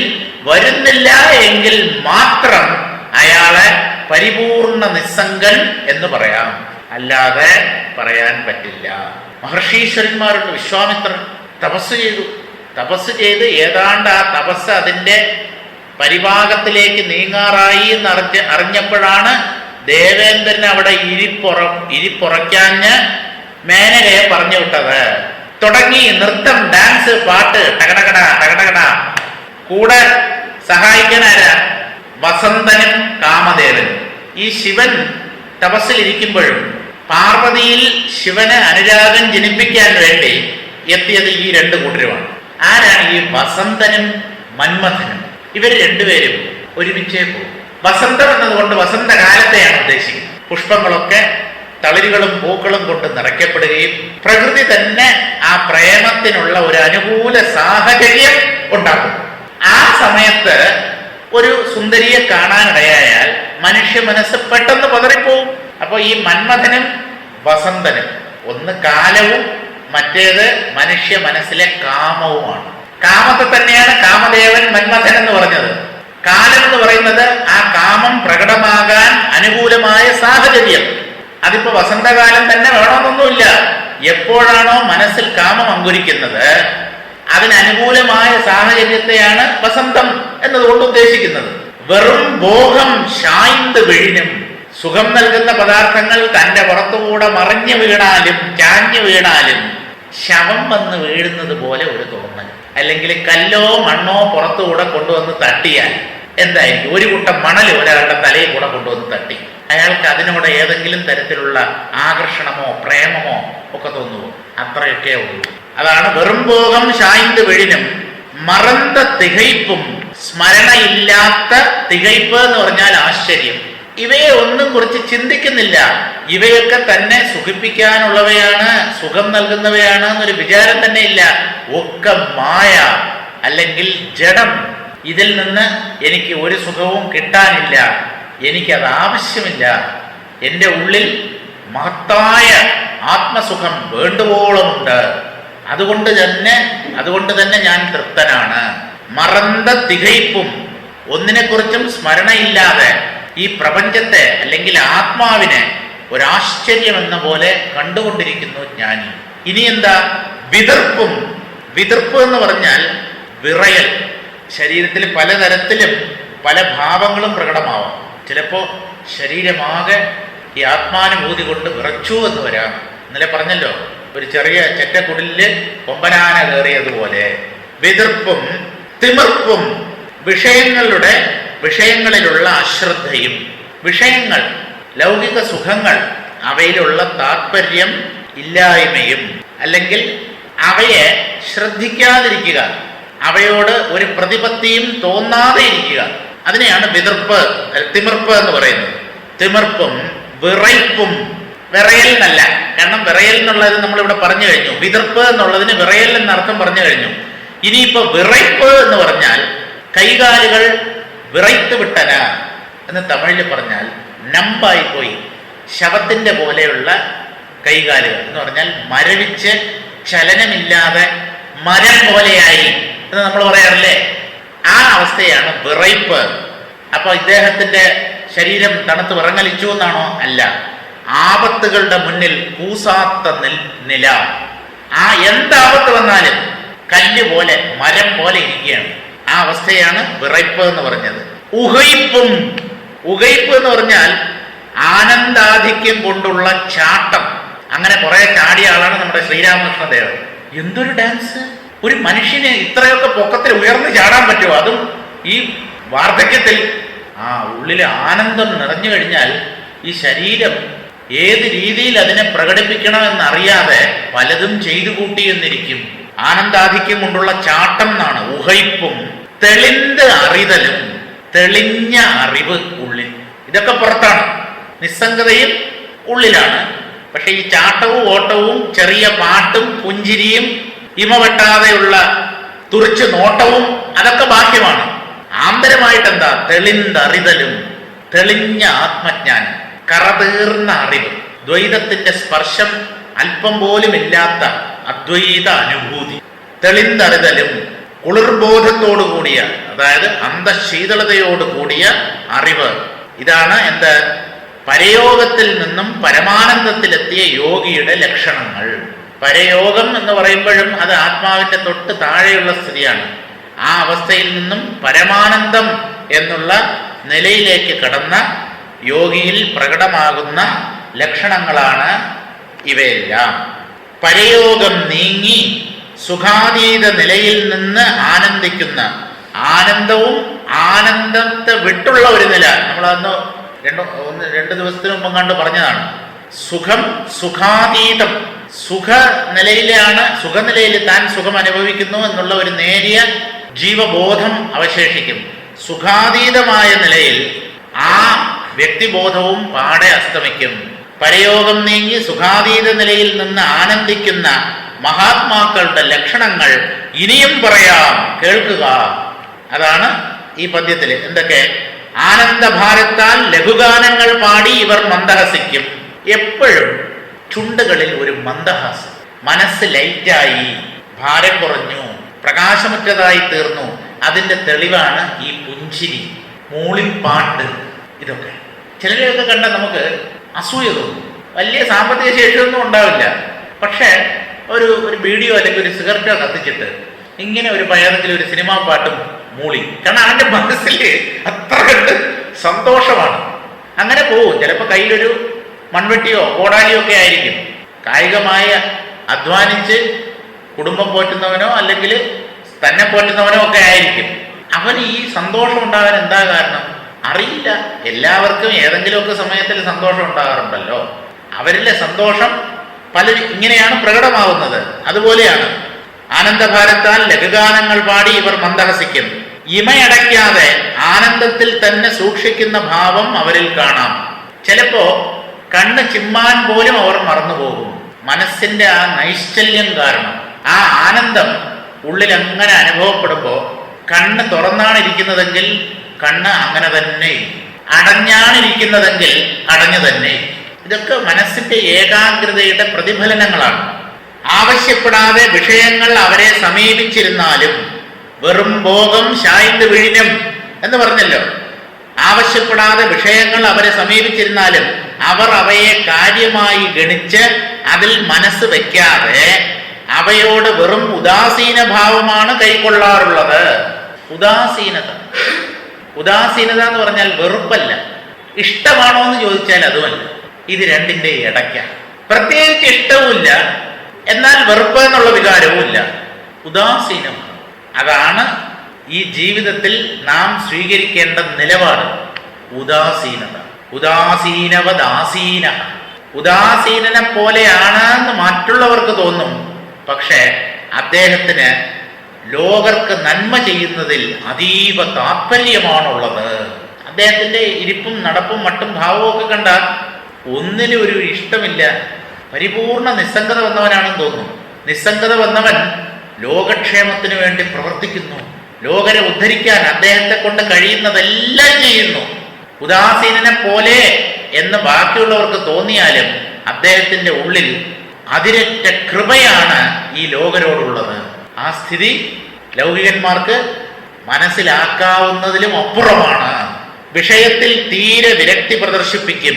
വരുന്നില്ല എങ്കിൽ മാത്രം അയാളെ പരിപൂർണ നിസ്സംഗൻ എന്ന് പറയാം. അല്ലാതെ പറയാൻ പറ്റില്ല. മഹർഷീശ്വരന്മാരുണ്ട്. വിശ്വാമിത്രൻ തപസ് ചെയ്ത് ഏതാണ്ട് ആ തപസ് അതിൻ്റെ പരിഭാഗത്തിലേക്ക് നീങ്ങാറായി അറിഞ്ഞപ്പോഴാണ് ദേവേന്ദ്രൻ അവിടെ ഇരിപ്പുറയ്ക്കാഞ്ഞ് മേനകയെ പറഞ്ഞു വിട്ടത്. തുടങ്ങി നൃത്തം, ഡാൻസ്, പാട്ട്, ടകടകട ടകടകട. കൂടെ സഹായിക്കാൻ ആരാ? വസന്തനും കാമദേവൻ. ഈ ശിവൻ തപസ്സിലിരിക്കുമ്പോഴും പാർവതിയിൽ ശിവന് അനുരാഗം ജനിപ്പിക്കാൻ വേണ്ടി എത്തിയത് ഈ 2 കൂട്ടരുമാണ്. ആരാണ് ഈ വസന്തനും മന്മഥനും? ഇവർ രണ്ടുപേരും ഒരുമിച്ചേ പോകും. വസന്തം എന്നതുകൊണ്ട് വസന്തകാലത്തെയാണ് ഉദ്ദേശിക്കുന്നത്. പുഷ്പങ്ങളൊക്കെ തളിരുകളും പൂക്കളും കൊണ്ട് നിറയ്ക്കപ്പെടുകയും പ്രകൃതി തന്നെ ആ പ്രേമത്തിനുള്ള ഒരു അനുകൂല സാഹചര്യം ഉണ്ടാക്കും. ആ സമയത്ത് ഒരു സുന്ദരിയെ കാണാനിടയായാൽ മനുഷ്യ മനസ്സ് പെട്ടെന്ന് പതറിപ്പോവും. അപ്പോൾ ഈ മന്മഥനും വസന്തനും ഒന്ന് കാലവും മറ്റേത് മനുഷ്യ മനസ്സിലെ കാമവുമാണ്. കാമത്തെ തന്നെയാണ് കാമദേവൻ മന്മഥൻ എന്ന് പറഞ്ഞത്. കാലം എന്ന് പറയുന്നത് ആ കാമം പ്രകടമാകാൻ അനുകൂലമായ സാഹചര്യം. അതിപ്പോ വസന്തകാലം തന്നെ വേണമെന്നൊന്നുമില്ല. എപ്പോഴാണോ മനസ്സിൽ കാമം അങ്കുരിക്കുന്നത് അതിനനുകൂലമായ സാഹചര്യത്തെയാണ് വസന്തം എന്നതുകൊണ്ട് ഉദ്ദേശിക്കുന്നത്. വെറും ഭോഗം ശായിന്ത് വീഴിനും, സുഖം നൽകുന്ന പദാർത്ഥങ്ങൾ തന്റെ പുറത്തുകൂടെ മറിഞ്ഞു വീണാലും ചാഞ്ഞു വീണാലും ശവം വന്ന് വീഴുന്നത് പോലെ ഒരു തോന്നൽ, അല്ലെങ്കിൽ കല്ലോ മണ്ണോ പുറത്തുകൂടെ കൊണ്ടുവന്ന് തട്ടിയാൽ എന്തായിരിക്കും? ഒരു കൂട്ടം മണൽ ഒരാളുടെ തലയിൽ കൂടെ കൊണ്ടുവന്ന് തട്ടി അയാൾക്ക് അതിനോട് ഏതെങ്കിലും തരത്തിലുള്ള ആകർഷണമോ പ്രേമമോ ഒക്കെ തോന്നുമോ? അത്രയൊക്കെ ഉള്ളൂ. അതാണ് വെറും ഭോഗം ശായിന്ത് വീഴിനും മറந்த തികയ്പും. സ്മരണയില്ലാത്ത തികയ്പ് എന്ന് പറഞ്ഞാൽ ആശ്ചര്യം. ഇവയെ ഒന്നും കുറിച്ച് ചിന്തിക്കുന്നില്ല. ഇവയൊക്കെ തന്നെ സുഖിപ്പിക്കാനുള്ളവയാണ്, സുഖം നൽകുന്നവയാണ് എന്നൊരു വിചാരം തന്നെ ഇല്ല. ഒക്കെ മായ, അല്ലെങ്കിൽ ജഡം. ഇതിൽ നിന്ന് എനിക്ക് ഒരു സുഖവും കിട്ടാനില്ല, എനിക്കത് ആവശ്യമില്ല. എൻ്റെ ഉള്ളിൽ മഹത്തായ ആത്മസുഖം വേണ്ടുവോളമുണ്ട്. അതുകൊണ്ട് തന്നെ ഞാൻ തൃപ്തനാണ്. മറந்த തികയ്പും, ഒന്നിനെക്കുറിച്ചും സ്മരണയില്ലാതെ ഈ പ്രപഞ്ചത്തെ അല്ലെങ്കിൽ ആത്മാവിനെ ഒരാശ്ചര്യം എന്ന പോലെ കണ്ടുകൊണ്ടിരിക്കുന്നു ജ്ഞാനി. ഇനി എന്താ? വിതർപ്പും. വിതർപ്പ് എന്ന് പറഞ്ഞാൽ വിറയൽ. ശരീരത്തിൽ പലതരത്തിലും പല ഭാവങ്ങളും പ്രകടമാവാം. ചിലപ്പോ ശരീരമാകെ ഈ ആത്മാനുഭൂതി കൊണ്ട് വിറച്ചു എന്ന് വരാം. ഇന്നലെ പറഞ്ഞല്ലോ, ഒരു ചെറിയ ചെറ്റക്കുടില് കൊമ്പനാന കയറിയതുപോലെ. വിതർപ്പും തിമിർപ്പും, വിഷയങ്ങളിലുള്ള അശ്രദ്ധയും. വിഷയങ്ങൾ, ലൗകിക സുഖങ്ങൾ, അവയിലുള്ള താല്പര്യം ഇല്ലായ്മയും, അല്ലെങ്കിൽ അവയെ ശ്രദ്ധിക്കാതിരിക്കുക, അവയോട് ഒരു പ്രതിപത്തിയും തോന്നാതെ ഇരിക്കുക. അതിനെയാണ് തിമിർപ്പ് എന്ന് പറയുന്നത്. തിമിർപ്പും വിറയ്പും. വിറയൽ എന്നല്ല, കാരണം വിറയൽ എന്നുള്ളത് നമ്മളിവിടെ പറഞ്ഞു കഴിഞ്ഞു. വിതർപ്പ് എന്നുള്ളതിന് വിറയൽ എന്നർത്ഥം പറഞ്ഞു കഴിഞ്ഞു. ഇനിയിപ്പോ വിറയ്പ് എന്ന് പറഞ്ഞാൽ കൈകാലുകൾ വിറയ്ത്ത് വിട്ടന എന്ന് തമിഴിൽ പറഞ്ഞാൽ നമ്പായിപ്പോയി. ശവത്തിന്റെ പോലെയുള്ള കൈകാലുകൾ എന്ന് പറഞ്ഞാൽ മരവിച്ച് ചലനമില്ലാതെ മരം പോലെയായി എന്ന് നമ്മൾ പറയാറില്ലേ? ആ അവസ്ഥയാണ് വിറയ്പ്. അപ്പൊ ഇദ്ദേഹത്തിന്റെ ശരീരം തണുത്ത് വിറങ്ങലിച്ചു എന്നാണോ? അല്ല. ആപത്തുകളുടെ മുന്നിൽ കൂസാത്ത നില. എന്താപത്ത് വന്നാലും കല്ല് പോലെ മരം പോലെ ഇരിക്കുകയാണ്. ആ അവസ്ഥയാണ് വിറയ്പ് എന്ന് പറഞ്ഞത്. ഉകയ്പ് എന്ന് പറഞ്ഞാൽ ആനന്ദാധിക്യം കൊണ്ടുള്ള ചാട്ടം. അങ്ങനെ കുറെ ചാടിയ ആളാണ് നമ്മുടെ ശ്രീരാമകൃഷ്ണദേവൻ. എന്തൊരു ഡാൻസ്! ഒരു മനുഷ്യന് ഇത്രയൊക്കെ പൊക്കത്തിൽ ഉയർന്നു ചാടാൻ പറ്റുമോ? അതും ഈ വാർദ്ധക്യത്തിൽ. ഉള്ളിൽ ആനന്ദം നിറഞ്ഞു കഴിഞ്ഞാൽ ഈ ശരീരം ഏത് രീതിയിൽ അതിനെ പ്രകടിപ്പിക്കണമെന്നറിയാതെ പലതും ചെയ്തു കൂട്ടിയെന്നിരിക്കും. ആനന്ദാധിക്യം കൊണ്ടുള്ള ചാട്ടം എന്നാണ് ഉഹൈപ്പും. തെളിന്ത് അറിതലും, തെളിഞ്ഞ അറിവ് ഉള്ളിൽ. ഇതൊക്കെ പുറത്താണ്. നിസ്സംഗതയും ഉള്ളിലാണ്. പക്ഷെ ഈ ചാട്ടവും ഓട്ടവും ചെറിയ പാട്ടും പുഞ്ചിരിയും ഇമവെട്ടാതെയുള്ള തുറിച്ചു നോട്ടവും അതൊക്കെ ബാഹ്യമാണ്. ആന്തരമായിട്ട് എന്താ? തെളിന്തറിതലും, തെളിഞ്ഞ ആത്മജ്ഞാനം, കറതീർന്ന അറിവ്, ദ്വൈതത്തിന്റെ സ്പർശം അല്പം പോലും ഇല്ലാത്ത അദ്വൈത അനുഭൂതി. തെളിന്തറിതലും കുളിർബോധത്തോടു കൂടിയ, അതായത് അന്തശീതളതയോട് കൂടിയ അറിവ്. ഇതാണ് പരയോഗത്തിൽ നിന്നും പരമാനന്ദത്തിലെത്തിയ യോഗിയുടെ ലക്ഷണങ്ങൾ. പരയോഗം എന്ന് പറയുമ്പോഴും അത് ആത്മാവിന്റെ തൊട്ട് താഴെയുള്ള സ്ഥിതിയാണ്. ആ അവസ്ഥയിൽ നിന്നും പരമാനന്ദം എന്നുള്ള നിലയിലേക്ക് കടന്ന യോഗിയിൽ പ്രകടമാകുന്ന ലക്ഷണങ്ങളാണ് ഇവയെല്ലാം. പരയോഗം നീങ്ങി സുഖാതീത നിലയിൽ നിന്ന് ആനന്ദിക്കുന്ന, ആനന്ദവും ആനന്ദത്തെ വിട്ടുള്ള ഒരു നില. നമ്മളന്ന് രണ്ട് ദിവസത്തിന് മുമ്പ് കണ്ട് പറഞ്ഞതാണ്. സുഖം സുഖാതീതം. സുഖനിലയിൽ താൻ സുഖം അനുഭവിക്കുന്നു എന്നുള്ള ഒരു നേരിയ ജീവബോധം അവശേഷിക്കും. സുഖാതീതമായ നിലയിൽ ആ വ്യക്തിബോധവും പാടെ അസ്തമിക്കും. പരയോഗം നീങ്ങി സുഖാതീത നിലയിൽ നിന്ന് ആനന്ദിക്കുന്ന മഹാത്മാക്കളുടെ ലക്ഷണങ്ങൾ ഇനിയും പറയാം, കേൾക്കുക. അതാണ് ഈ പദ്യത്തിൽ. എന്തൊക്കെ? ആനന്ദഭാരത്താൽ ലഘുഗാനങ്ങൾ പാടി ഇവർ മന്ദഹസിക്കും. എപ്പോഴും ചുണ്ടുകളിൽ ഒരു മന്ദഹാസം, മനസ്സ് ലൈറ്റായി, ഭാരം കുറഞ്ഞു, പ്രകാശമറ്റതായി തീർന്നു. അതിൻ്റെ തെളിവാണ് ഈ പുഞ്ചിരി, മൂളിപ്പാട്ട്. ഇതൊക്കെ ചിലരെയൊക്കെ കണ്ടാൽ നമുക്ക് അസൂയ തോന്നും. വലിയ സാമ്പത്തിക ശേഷിയൊന്നും ഉണ്ടാവില്ല, പക്ഷേ ഒരു ബീഡിയോ അല്ലെങ്കിൽ ഒരു സിഗരറ്റോ കത്തിച്ചിട്ട് ഇങ്ങനെ ഒരു പയറത്തിൽ ഒരു സിനിമാ പാട്ടും മൂളി. കാരണം അവൻ്റെ മനസ്സിൽ അത്ര കണ്ട് സന്തോഷമാണ്. അങ്ങനെ പോവും. ചിലപ്പോൾ കയ്യിലൊരു മൺവെട്ടിയോ കോടാലിയോ ഒക്കെ ആയിരിക്കും. കായികമായ അധ്വാനിച്ച് കുടുംബം പോറ്റുന്നവനോ അല്ലെങ്കിൽ തന്നെ പോറ്റുന്നവനോ ഒക്കെ ആയിരിക്കും. അവന് ഈ സന്തോഷം ഉണ്ടാകാൻ എന്താ കാരണം അറിയില്ല. എല്ലാവർക്കും ഏതെങ്കിലുമൊക്കെ സമയത്തിൽ സന്തോഷം ഉണ്ടാകാറുണ്ടല്ലോ. അവരിലെ സന്തോഷം പലരും ഇങ്ങനെയാണ് പ്രകടമാവുന്നത്. അതുപോലെയാണ് ആനന്ദഭാരത്താൽ ലഘുഗാനങ്ങൾ പാടി ഇവർ മന്ദഹസിക്കും. ഇമയടയ്ക്കാതെ ആനന്ദത്തിൽ തന്നെ സൂക്ഷിക്കുന്ന ഭാവം അവരിൽ കാണാം. ചിലപ്പോ കണ്ണ് ചിമ്മാൻ പോലും അവർ മറന്നുപോകും. മനസ്സിന്റെ ആ നൈശ്ചല്യം കാരണം ആ ആനന്ദം ഉള്ളിൽ അങ്ങനെ അനുഭവപ്പെടുമ്പോൾ കണ്ണ് തുറന്നാണിരിക്കുന്നതെങ്കിൽ കണ്ണ് അങ്ങനെ തന്നെ, അടഞ്ഞാണിരിക്കുന്നതെങ്കിൽ അടഞ്ഞു തന്നെ. ഇതൊക്കെ മനസ്സിന്റെ ഏകാഗ്രതയുടെ പ്രതിഫലനങ്ങളാണ്. ആവശ്യപ്പെടാതെ വിഷയങ്ങൾ അവരെ സമീപിച്ചിരുന്നാലും വെറും ഭോഗം ശായിന്ത് വിഴിഞ്ഞം എന്ന് പറഞ്ഞല്ലോ. ആവശ്യപ്പെടാതെ വിഷയങ്ങൾ അവരെ സമീപിച്ചിരുന്നാലും അവർ അവയെ കാര്യമായി ഗണിച്ച് അതിൽ മനസ്സ് വയ്ക്കാതെ അവയോട് വെറും ഉദാസീന ഭാവമാണ് കൈക്കൊള്ളാറുള്ളത്. ഉദാസീനത എന്ന് പറഞ്ഞാൽ വെറുപ്പല്ല. ഇഷ്ടമാണോ എന്ന് ചോദിച്ചാൽ അതുമല്ല. ഇത് രണ്ടിന്റെ ഇടയ്ക്കാണ്. പ്രത്യേകിച്ച് ഇഷ്ടവുമില്ല, എന്നാൽ വെറുപ്പ് എന്നുള്ള വികാരവുമില്ല. ഉദാസീനമാണ്. അതാണ് ഈ ജീവിതത്തിൽ നാം സ്വീകരിക്കേണ്ട നിലപാട്. ഉദാസീനത. ഉദാസീനവദാസീന. ഉദാസീനനെ പോലെയാണ് എന്ന് മറ്റുള്ളവർക്ക് തോന്നും. പക്ഷേ അദ്ദേഹത്തിന് ലോകർക്ക് നന്മ ചെയ്യുന്നതിൽ അതീവ താല്പര്യമാണുള്ളത്. അദ്ദേഹത്തിന്റെ ഇരിപ്പും നടപ്പും മട്ടും ഭാവവും ഒക്കെ കണ്ടാൽ ഒന്നിനും ഒരു ഇഷ്ടമില്ല. പരിപൂർണ നിസ്സംഗത വന്നവനാണെന്ന് തോന്നുന്നു. നിസ്സംഗത വന്നവൻ ലോകക്ഷേമത്തിന് വേണ്ടി പ്രവർത്തിക്കുന്നു. ലോകരെ ഉദ്ധരിക്കാൻ അദ്ദേഹത്തെ കൊണ്ട് കഴിയുന്നതെല്ലാം ചെയ്യുന്നു. ഉദാസീനനെ പോലെ എന്ന് ബാക്കിയുള്ളവർക്ക് തോന്നിയാലും അദ്ദേഹത്തിന്റെ ഉള്ളിൽ അതിരറ്റ കൃപയാണ് ഈ ലോകരോടുള്ളത്. ആ സ്ഥിതി ലൗകികന്മാർക്ക് മനസ്സിലാക്കാവുന്നതിലും അപ്പുറമാണ്. വിഷയത്തിൽ തീരെ വിരക്തി പ്രദർശിപ്പിക്കും.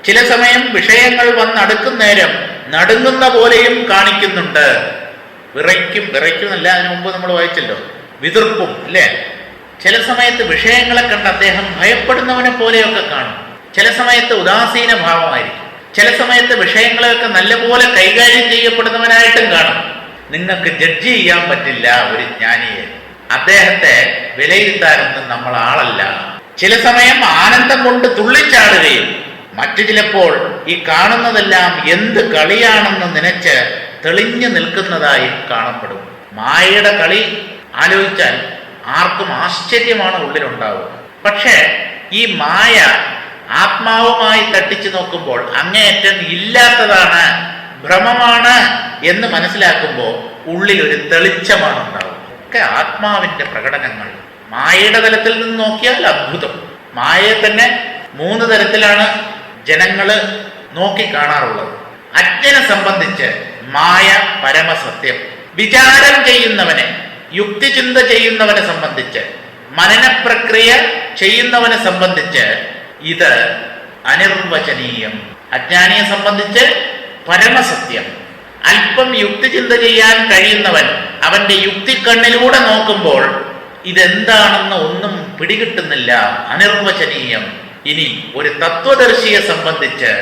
ചില സമയം വിഷയങ്ങൾ വന്നടുക്കും നേരം നടുങ്ങുന്ന പോലെയും കാണിക്കുന്നുണ്ട്. വിറയ്ക്കുന്നല്ല, അതിനു മുമ്പ് നമ്മൾ വായിച്ചല്ലോ, വിതിർപ്പും അല്ലേ. ചില സമയത്ത് വിഷയങ്ങളെ കണ്ട് അദ്ദേഹം ഭയപ്പെടുന്നവനെ പോലെയൊക്കെ കാണും. ചില സമയത്ത് ഉദാസീന ഭാവമായിരിക്കും. ചില സമയത്ത് വിഷയങ്ങളെയൊക്കെ നല്ലപോലെ കൈകാര്യം ചെയ്യപ്പെടുന്നവനായിട്ടും കാണും. നിങ്ങൾക്ക് ജഡ്ജ് ചെയ്യാൻ പറ്റില്ല ഒരു ജ്ഞാനിയെ. അദ്ദേഹത്തെ വിലയിരുത്താനൊന്നും നമ്മൾ ആളല്ല. ചില സമയം ആനന്ദം കൊണ്ട് തുള്ളിച്ചാടുകയും മറ്റു ചിലപ്പോൾ ഈ കാണുന്നതെല്ലാം എന്ത് കളിയാണെന്ന് നനച്ച് തെളിഞ്ഞു നിൽക്കുന്നതായി കാണപ്പെടും. മായയുടെ കളി ആലോചിച്ചാൽ ആർക്കും ആശ്ചര്യമാണ് ഉള്ളിലുണ്ടാവുക. പക്ഷേ ഈ മായ ആത്മാവുമായി തട്ടിച്ചു നോക്കുമ്പോൾ അങ്ങേയറ്റം ഇല്ലാത്തതാണ്, ഭ്രമമാണ് എന്ന് മനസ്സിലാക്കുമ്പോൾ ഉള്ളിൽ ഒരു തെളിച്ചമാണ് ഉണ്ടാവുക. ഒക്കെ ആത്മാവിന്റെ പ്രകടനങ്ങൾ. മായയുടെ തലത്തിൽ നിന്ന് നോക്കിയാൽ അദ്ഭുതം. മായയെ തന്നെ 3 തരത്തിലാണ് ജനങ്ങള് നോക്കി കാണാറുള്ളത്. അജ്ഞനെ സംബന്ധിച്ച് മായ പരമസത്യം. വിചാരം ചെയ്യുന്നവനെ, യുക്തിചിന്ത ചെയ്യുന്നവനെ സംബന്ധിച്ച്, മനനപ്രക്രിയ ചെയ്യുന്നവനെ സംബന്ധിച്ച് ഇത് അനിർവചനീയം. അജ്ഞാനിയെ സംബന്ധിച്ച് പരമസത്യം. അല്പം യുക്തിചിന്ത ചെയ്യാൻ കഴിയുന്നവൻ അവന്റെ യുക്തിക്കണ്ണിലൂടെ നോക്കുമ്പോൾ ഇതെന്താണെന്ന് ഒന്നും പിടികിട്ടുന്നില്ല, അനിർവചനീയം. ഇനി ഒരു തത്വദർശിയെ സംബന്ധിച്ച്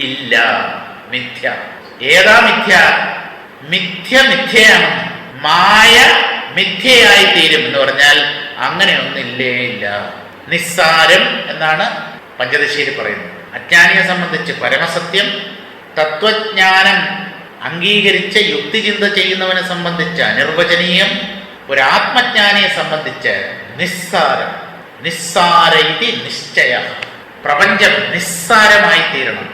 ഇല്ല, മിഥ്യ. ഏതാ മിഥ്യ? മിഥ്യയാണ്. മായ മിഥ്യയായി തീരും എന്ന് പറഞ്ഞാൽ അങ്ങനെയൊന്നില്ലേ ഇല്ല. നിസ്സാരം എന്നാണ് പഞ്ചദശിയിൽ പറയുന്നത്. അജ്ഞാനിയെ സംബന്ധിച്ച് പരമസത്യം, തത്വജ്ഞാനം അംഗീകരിച്ച് യുക്തിചിന്ത ചെയ്യുന്നവനെ സംബന്ധിച്ച് അനിർവചനീയം, ഒരു ആത്മജ്ഞാനിയെ സംബന്ധിച്ച് നിസ്സാരം. നിസ്സാര ഇതി നിശ്ചയ. പ്രപഞ്ചം നിസ്സാരമായി തീരണം.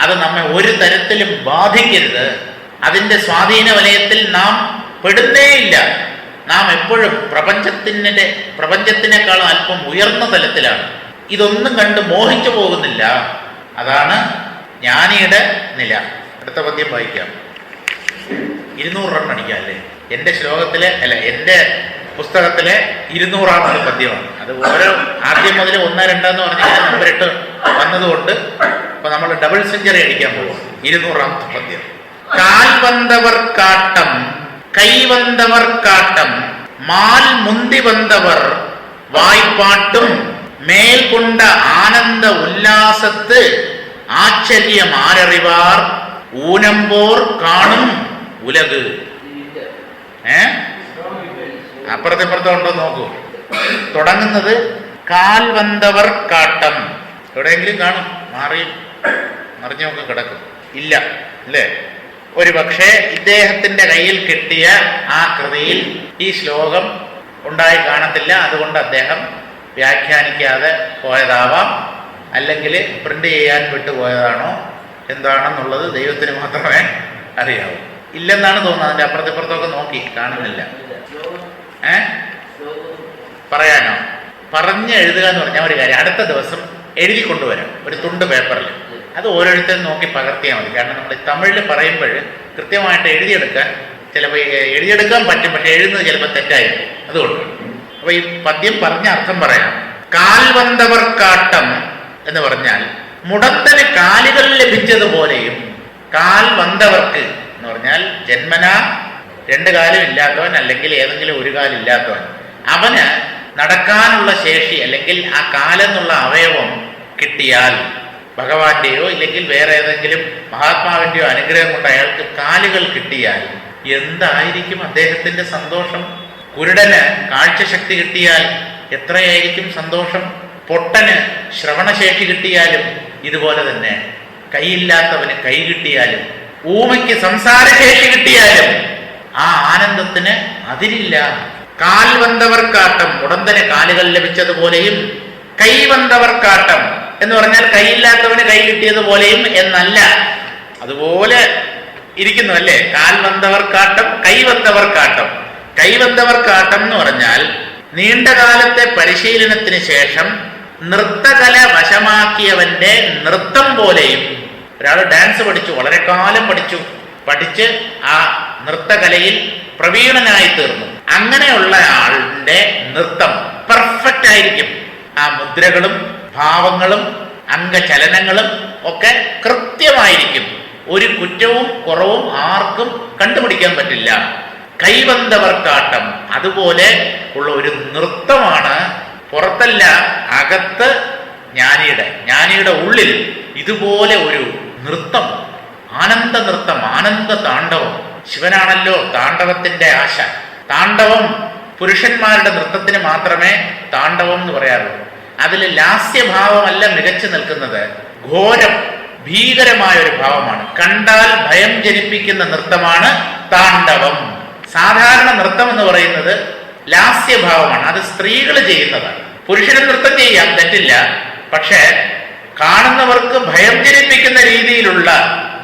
അത് നമ്മെ ഒരു തരത്തിലും ബാധിക്കരുത്. അതിൻ്റെ സ്വാധീന വലയത്തിൽ നാം പെടുന്നേയില്ല. നാം എപ്പോഴും പ്രപഞ്ചത്തിനേക്കാളും അല്പം ഉയർന്ന തലത്തിലാണ്. ഇതൊന്നും കണ്ട് മോഹിച്ചു പോകുന്നില്ല. അതാണ് ജ്ഞാനിയുടെ നില. അടുത്ത പദ്യം വായിക്കാം. 200 റൺ അടിക്കാം അല്ലേ? എൻ്റെ ശ്ലോകത്തിലെ എൻ്റെ പുസ്തകത്തിലെ 200ാമത്തെ പദ്യമാണ്. അത് ഓരോ ആദ്യം മുതൽ 1, 2 എന്ന് പറഞ്ഞാൽ നമ്പർ 8 വന്നതുകൊണ്ട് ഇപ്പൊ നമ്മൾ ഡബിൾ സെഞ്ചുറി അടിക്കാൻ പോകും. 200ാമത്തെ പദ്യം. കാൽ വന്നവർ കാട്ടം കൈവന്നവർ കാട്ടം മാൽ മുന്തി വന്നവർ വായ്പാട്ടും മേൽ കൊണ്ട ആനന്ദ ഉല്ലാസത്ത് ആശ്ചര്യമാരറിവാർ ഊനമ്പോർ കാണും ഉലക്. അപ്പുറത്തിപ്പുറത്തോ ഉണ്ടോ നോക്കൂ. തുടങ്ങുന്നത് കാൽ വന്നവർ കാട്ടം. എവിടെയെങ്കിലും കാണും, മറിഞ്ഞൊക്കെ കിടക്കും. ഇല്ല അല്ലേ? ഒരു പക്ഷേ ഇദ്ദേഹത്തിന്റെ കയ്യിൽ കിട്ടിയ ആ കൃതിയിൽ ഈ ശ്ലോകം ഉണ്ടായി കാണത്തില്ല. അതുകൊണ്ട് അദ്ദേഹം വ്യാഖ്യാനിക്കാതെ പോയതാവാം, അല്ലെങ്കിൽ പ്രിന്റ് ചെയ്യാൻ വിട്ടുപോയതാണോ എന്താണെന്നുള്ളത് ദൈവത്തിന് മാത്രമേ അറിയാവൂ. ഇല്ലെന്നാണ് തോന്നുന്നത്. അതിന്റെ അപ്പുറത്തിപ്പുറത്തൊക്കെ നോക്കി കാണുന്നില്ല. പറയാനോ? പറഞ്ഞ് എഴുതുക എന്ന് പറഞ്ഞാൽ ഒരു കാര്യം. അടുത്ത ദിവസം എഴുതി കൊണ്ടുവരാം ഒരു തുണ്ട് പേപ്പറിൽ. അത് ഓരോരുത്തരും നോക്കി പകർത്തിയാൽ മതി. കാരണം നമ്മൾ തമിഴിൽ പറയുമ്പോൾ കൃത്യമായിട്ട് എഴുതിയെടുക്കാൻ പറ്റും, പക്ഷെ എഴുതുന്നത് ചിലപ്പോൾ തെറ്റായിരിക്കും. അതുകൊണ്ട് അപ്പൊ ഈ പദ്യം പറഞ്ഞ അർത്ഥം പറയാം. കാൽ വന്നവർ കാട്ടം എന്ന് പറഞ്ഞാൽ മുടന്തന് കാലുകൾ ലഭിച്ചതുപോലെയും, കാൽ വന്നവർക്ക് എന്ന് പറഞ്ഞാൽ ജന്മനാ 2 കാലും ഇല്ലാത്തവൻ അല്ലെങ്കിൽ ഏതെങ്കിലും ഒരു കാലില്ലാത്തവൻ, അവന് നടക്കാനുള്ള ശേഷി അല്ലെങ്കിൽ ആ കാലെന്നുള്ള അവയവം കിട്ടിയാൽ, ഭഗവാന്റെയോ ഇല്ലെങ്കിൽ വേറെ ഏതെങ്കിലും മഹാത്മാവിന്റെയോ അനുഗ്രഹം കൊണ്ട് അയാൾക്ക് കാലുകൾ കിട്ടിയാൽ എന്തായിരിക്കും അദ്ദേഹത്തിന്റെ സന്തോഷം? കുരുടന് കാഴ്ചശക്തി കിട്ടിയാൽ എത്രയായിരിക്കും സന്തോഷം? പൊട്ടന് ശ്രവണശേഷി കിട്ടിയാലും ഇതുപോലെ തന്നെ, കൈയില്ലാത്തവന് കൈ കിട്ടിയാലും, ഊമയ്ക്ക് സംസാരശേഷി കിട്ടിയാലും ആ ആനന്ദത്തിന് അതിരില്ല. കാൽ വന്നവർ കാട്ടം, മുടന്തന് കാലുകൾ ലഭിച്ചതുപോലെയും, കൈ വന്നവർ കാട്ടം എന്ന് പറഞ്ഞാൽ കൈയില്ലാത്തവന് കൈ കിട്ടിയതുപോലെയും എന്നല്ല, അതുപോലെ ഇരിക്കുന്നു അല്ലേ? കാൽ വന്നവർ കാട്ടം കൈ വന്നവർ കാട്ടം. കൈ വന്നവർ കാട്ടം എന്ന് പറഞ്ഞാൽ നീണ്ട കാലത്തെ പരിശീലനത്തിന് ശേഷം നൃത്തകല വശമാക്കിയവന്റെ നൃത്തം പോലെയും. ഒരാൾ ഡാൻസ് പഠിച്ചു, വളരെ കാലം പഠിച്ച് ആ നൃത്തകലയിൽ പ്രവീണനായി തീർന്നു. അങ്ങനെയുള്ള ആളുടെ നൃത്തം പെർഫെക്റ്റ് ആയിരിക്കും. ആ മുദ്രകളും ഭാവങ്ങളും അംഗചലനങ്ങളും ഒക്കെ കൃത്യമായിരിക്കും. ഒരു കുറ്റവും കുറവും ആർക്കും കണ്ടുപിടിക്കാൻ പറ്റില്ല. കൈവന്തവർക്കാട്ടം അതുപോലെ ഉള്ള ഒരു നൃത്തമാണ്. പുറത്തല്ല, അകത്ത് ജ്ഞാനിയുടെ ഉള്ളിൽ ഇതുപോലെ ഒരു നൃത്തം, ആനന്ദ നൃത്തം, ആനന്ദ താണ്ഡവം. ശിവനാണല്ലോ താണ്ഡവത്തിന്റെ ആശ. താണ്ഡവം പുരുഷന്മാരുടെ നൃത്തത്തിന് മാത്രമേ താണ്ഡവം എന്ന് പറയാറുള്ളൂ. അതിൽ ലാസ്യഭാവമല്ല മികച്ചു നിൽക്കുന്നത്, ഘോരം ഭീകരമായ ഒരു ഭാവമാണ്. കണ്ടാൽ ഭയം ജനിപ്പിക്കുന്ന നൃത്തമാണ് താണ്ഡവം. സാധാരണ നൃത്തം എന്ന് പറയുന്നത് ലാസ്യഭാവമാണ്. അത് സ്ത്രീകൾ ചെയ്യുന്നതാണ്. പുരുഷന് നൃത്തം ചെയ്യാം, തെറ്റില്ല. പക്ഷെ കാണുന്നവർക്ക് ഭയം ജനിപ്പിക്കുന്ന രീതിയിലുള്ള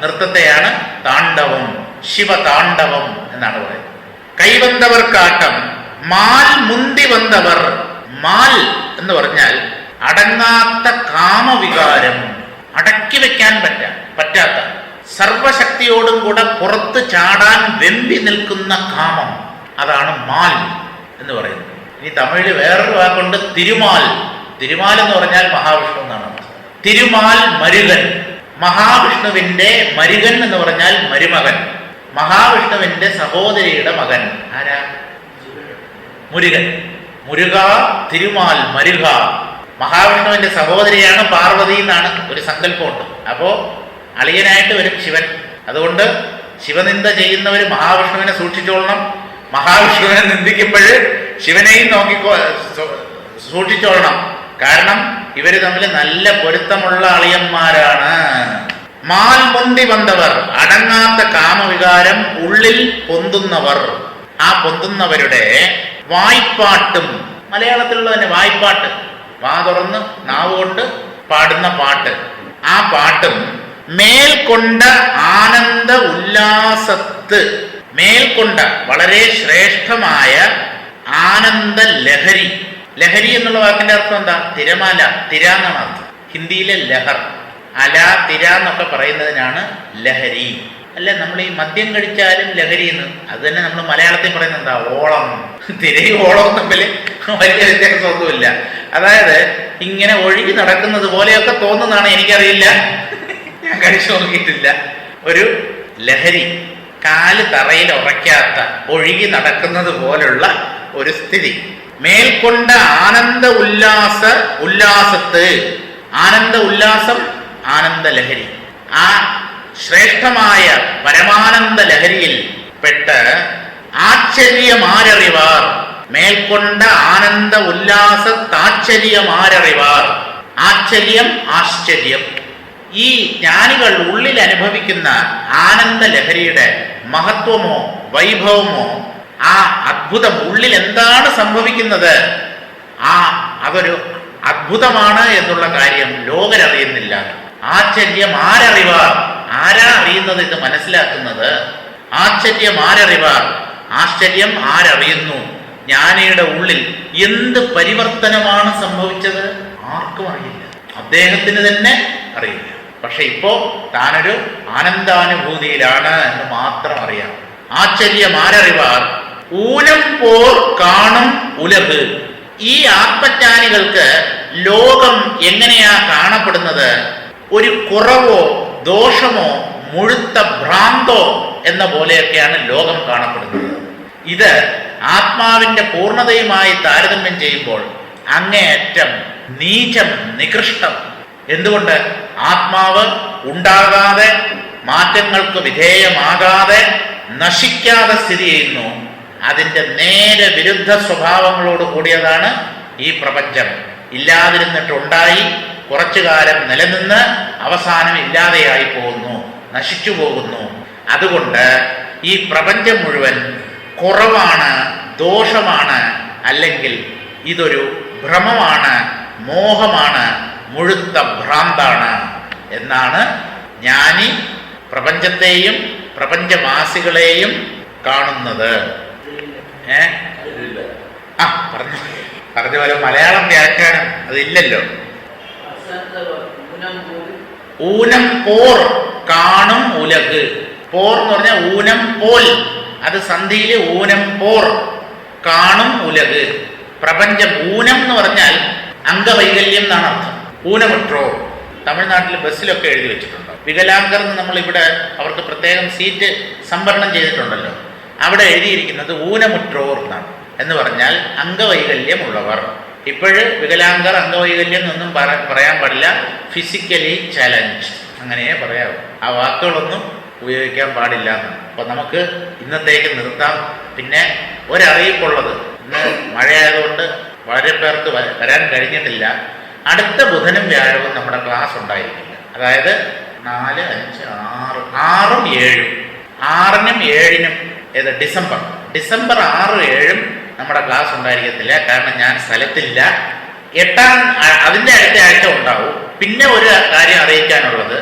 നൃത്തത്തെയാണ് താണ്ഡവം, ശിവതാണ്ഡവം എന്നാണ് പറയുന്നത്. കൈവന്തവർക്കാട്ടം മാൽ മുന്തി വന്നവർ. മാൽ എന്ന് പറഞ്ഞാൽ അടങ്ങാത്ത കാമവികാരം, അടക്കി വെക്കാൻ പറ്റാത്ത സർവശക്തിയോടും കൂടെ പുറത്ത് ചാടാൻ വെമ്പി നിൽക്കുന്ന കാമം, അതാണ് മാൽ എന്ന് പറയുന്നത്. ഇനി തമിഴിൽ വേറൊരു വാക്കുണ്ട്, തിരുമാൽ. തിരുമാൽ എന്ന് പറഞ്ഞാൽ മഹാവിഷ്ണു എന്നാണ്. തിരുമാൽ മരുകൻ, മഹാവിഷ്ണുവിന്റെ മരുകൻ എന്ന് പറഞ്ഞാൽ മരുമകൻ. മഹാവിഷ്ണുവിന്റെ സഹോദരിയുടെ മകൻ ആരാ? മുരുകൻ. മുരുക, തിരുമാൽ, മരുക. മഹാവിഷ്ണുവിന്റെ സഹോദരിയാണ് പാർവതി എന്നാണ് ഒരു സങ്കല്പമുണ്ട്. അപ്പോ അളിയനായിട്ട് വരും ശിവൻ. അതുകൊണ്ട് ശിവനിന്ദ ചെയ്യുന്നവർ മഹാവിഷ്ണുവിനെ സൂക്ഷിച്ചോളണം. മഹാവിഷ്ണുവിനെ നിന്ദിക്കുമ്പോൾ ശിവനെയും സൂക്ഷിച്ചോളണം. കാരണം ഇവര് തമ്മിൽ നല്ല പൊരുത്തമുള്ള അളിയന്മാരാണ്. മാൽ മുന്തി വന്നവർ, അടങ്ങാത്ത കാമവികാരം ഉള്ളിൽ പൊന്തുന്നവർ. ആ പൊന്തുന്നവരുടെ വായ്പാട്ടും, മലയാളത്തിലുള്ള തന്നെ വായ്പാട്ട്, വാ തുറന്ന് നാവ് കൊണ്ട് പാടുന്ന പാട്ട്, ആ പാട്ടും മേൽക്കൊണ്ട ആനന്ദ ഉല്ലാസത്ത്. മേൽക്കൊണ്ട വളരെ ശ്രേഷ്ഠമായ ആനന്ദ ലഹരി. ലഹരി എന്നുള്ള വാക്കിന്റെ അർത്ഥം എന്താ? തിരമാല, തിര എന്നാണ് അർത്ഥം. ഹിന്ദിയിലെ ലഹർ. അല, തിര എന്നൊക്കെ പറയുന്നതിനാണ് ലഹരി. അല്ല, നമ്മൾ ഈ മദ്യം കഴിച്ചാലും ലഹരി എന്ന്, അത് തന്നെ നമ്മൾ മലയാളത്തിൽ പറയുന്നത് എന്താ, ഓളം. തിരയും ഓളവും തമ്മിൽ വലിയ വ്യത്യാസമൊന്നുമില്ല. അതായത് ഇങ്ങനെ ഒഴുകി നടക്കുന്നത് പോലെയൊക്കെ തോന്നുന്നതാണ്, എനിക്കറിയില്ല, ഞാൻ കഴിച്ചു നോക്കിയിട്ടില്ല. ഒരു ലഹരി, കാല് തറയിൽ ഉറയ്ക്കാത്ത ഒഴുകി നടക്കുന്നത് പോലുള്ള ഒരു സ്ഥിതി. മേൽക്കൊണ്ട ആനന്ദ ഉല്ലാസത്ത്, ആനന്ദ ഉല്ലാസം, ആനന്ദ ലഹരി, ആ ശ്രേഷ്ഠമായ പരമാനന്ദ ലഹരിയിൽ പെട്ട് ആശ്ചര്യമാരറിവാർ. മേൽക്കൊണ്ട ആനന്ദ ഉല്ലാസത്താശ്ചര്യമാരറിവാർ. ആശ്ചര്യം, ആശ്ചര്യം. ഈ ജ്ഞാനികൾ ഉള്ളിൽ അനുഭവിക്കുന്ന ആനന്ദ ലഹരിയുടെ മഹത്വമോ വൈഭവമോ, ആ അത്ഭുതം, ഉള്ളിൽ എന്താണ് സംഭവിക്കുന്നത്, അതൊരു അത്ഭുതമാണ് എന്നുള്ള കാര്യം ലോകരറിയുന്നില്ല. ആശ്ചര്യം ആരറിവാർ, ആരാ അറിയുന്നത്, ഇത് മനസ്സിലാക്കുന്നത്? ആശ്ചര്യം ആരറിവാർ, ആശ്ചര്യം ആരറിയുന്നു? ജ്ഞാനിയുടെ ഉള്ളിൽ എന്ത് പരിവർത്തനമാണ് സംഭവിച്ചത് ആർക്കും അറിയില്ല, അദ്ദേഹത്തിന് തന്നെ അറിയില്ല. പക്ഷെ ഇപ്പോ താനൊരു ആനന്ദാനുഭൂതിയിലാണ് എന്ന് മാത്രം അറിയാം. ആശ്ചര്യം ആരറിവാർ, ഊനം പോർ കാണും ഉലക്. ഈ ആത്മജ്ഞാനികൾക്ക് ലോകം എങ്ങനെയാ കാണപ്പെടുന്നത്? ഒരു കുറവോ ദോഷമോ മുഴുത്ത ഭ്രാന്തോ എന്ന പോലെയൊക്കെയാണ് ലോകം കാണപ്പെടുന്നത്. ഇത് ആത്മാവിന്റെ പൂർണ്ണതയുമായി താരതമ്യം ചെയ്യുമ്പോൾ അങ്ങേയറ്റം നീചം, നികൃഷ്ടം. എന്തുകൊണ്ട്? ആത്മാവ് ഉണ്ടാകാതെ, മാറ്റങ്ങൾക്ക് വിധേയമാകാതെ, നശിക്കാതെ സ്ഥിതി ചെയ്യുന്നു. അതിൻ്റെ നേരെ വിരുദ്ധ സ്വഭാവങ്ങളോട് കൂടിയതാണ് ഈ പ്രപഞ്ചം. ഇല്ലാതിരുന്നിട്ടുണ്ടായി, കുറച്ചു കാലം നിലനിന്ന് അവസാനം ഇല്ലാതെയായി പോകുന്നു, നശിച്ചു പോകുന്നു. അതുകൊണ്ട് ഈ പ്രപഞ്ചം മുഴുവൻ കുറവാണ്, ദോഷമാണ്, അല്ലെങ്കിൽ ഇതൊരു ഭ്രമമാണ്, മോഹമാണ്, മുഴുത്ത ഭ്രാന്താണ് എന്നാണ് ജ്ഞാനി പ്രപഞ്ചത്തെയും പ്രപഞ്ചവാസികളെയും കാണുന്നത്. പറഞ്ഞ പോലെ മലയാളം വ്യാഖ്യാനം അതില്ലല്ലോ. ഊനം പോർ കാണും ഉലക്. പോർ എന്ന് പറഞ്ഞാൽ ഊനം പോൽ, അത് സന്ധിയില് ഊനം പോർ കാണും ഉലക്. പ്രപഞ്ചം. ഊനം എന്ന് പറഞ്ഞാൽ അംഗവൈകല്യം എന്നാണ് അർത്ഥം. ഊനമുട്രോ തമിഴ്നാട്ടിൽ ബസ്സിലൊക്കെ എഴുതി വെച്ചിട്ടുണ്ടോ? വികലാംഗർ എന്ന് നമ്മൾ ഇവിടെ അവർക്ക് പ്രത്യേകം സീറ്റ് സംവരണം ചെയ്തിട്ടുണ്ടല്ലോ. അവിടെ എഴുതിയിരിക്കുന്നത് ഊനമുട്രോർ എന്നാണ്. എന്ന് പറഞ്ഞാൽ അംഗവൈകല്യമുള്ളവർ. ഇപ്പോഴ് വികലാംഗർ, അംഗവൈകല്യം എന്നൊന്നും പറയാൻ പാടില്ല, ഫിസിക്കലി ചലഞ്ച് അങ്ങനെയേ പറയാവൂ. ആ വാക്കുകളൊന്നും ഉപയോഗിക്കാൻ പാടില്ല എന്നാണ്. അപ്പോൾ നമുക്ക് ഇന്നത്തേക്ക് നിർത്താം. പിന്നെ ഒരറിയിപ്പുള്ളത്, ഇന്ന് മഴയായതുകൊണ്ട് വളരെ പേർക്ക് വരാൻ കഴിഞ്ഞിട്ടില്ല. അടുത്ത ബുധനും വ്യാഴവും നമ്മുടെ ക്ലാസ് ഉണ്ടായിരിക്കില്ല. അതായത് 4, 5, 6, 6ഉം 7ഉം, 6നും 7നും ഏത് ഡിസംബർ 6, 7ഉം നമ്മുടെ ക്ലാസ് ഉണ്ടായിരിക്കത്തില്ല. കാരണം ഞാൻ സ്ഥലത്തില്ല. 8 അതിൻ്റെ അടുത്ത ആഴ്ച ഉണ്ടാവും. പിന്നെ ഒരു കാര്യം അറിയിക്കാനുള്ളത്,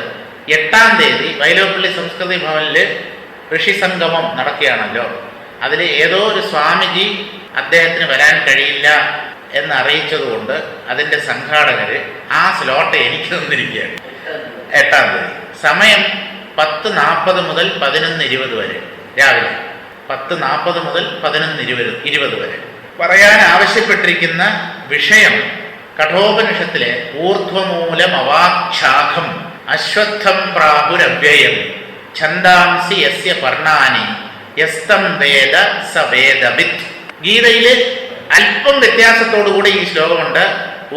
8-ാം തീയതി വൈലോപ്പള്ളി സംസ്കൃതി ഭവനിൽ ഋഷി സംഗമം നടക്കുകയാണല്ലോ. അതിൽ ഏതോ ഒരു സ്വാമിജി അദ്ദേഹത്തിന് വരാൻ കഴിയില്ല എന്നറിയിച്ചതുകൊണ്ട് അതിൻ്റെ സംഘാടകർ ആ സ്ലോട്ട് എനിക്ക് തന്നിരിക്കുകയാണ്. 8-ാം തീയതി സമയം 10:40 മുതൽ 11:20 വരെ, രാവിലെ 10:40 മുതൽ 11:20 വരെ. പറയാൻ ആവശ്യപ്പെട്ടിരിക്കുന്ന വിഷയം കഠോപനിഷത്തിലെ ഊർധ്വമൂലം അവാക്ഷാഖം അശ്വത്ഥം പ്രാപുരവ്യയം ഛന്ദാംസി യസ്യ പർണാനി യസ്തം വേദ സ വേദവിത്. ഗീതയിൽ അല്പം വ്യത്യാസത്തോടുകൂടി ഈ ശ്ലോകമുണ്ട്.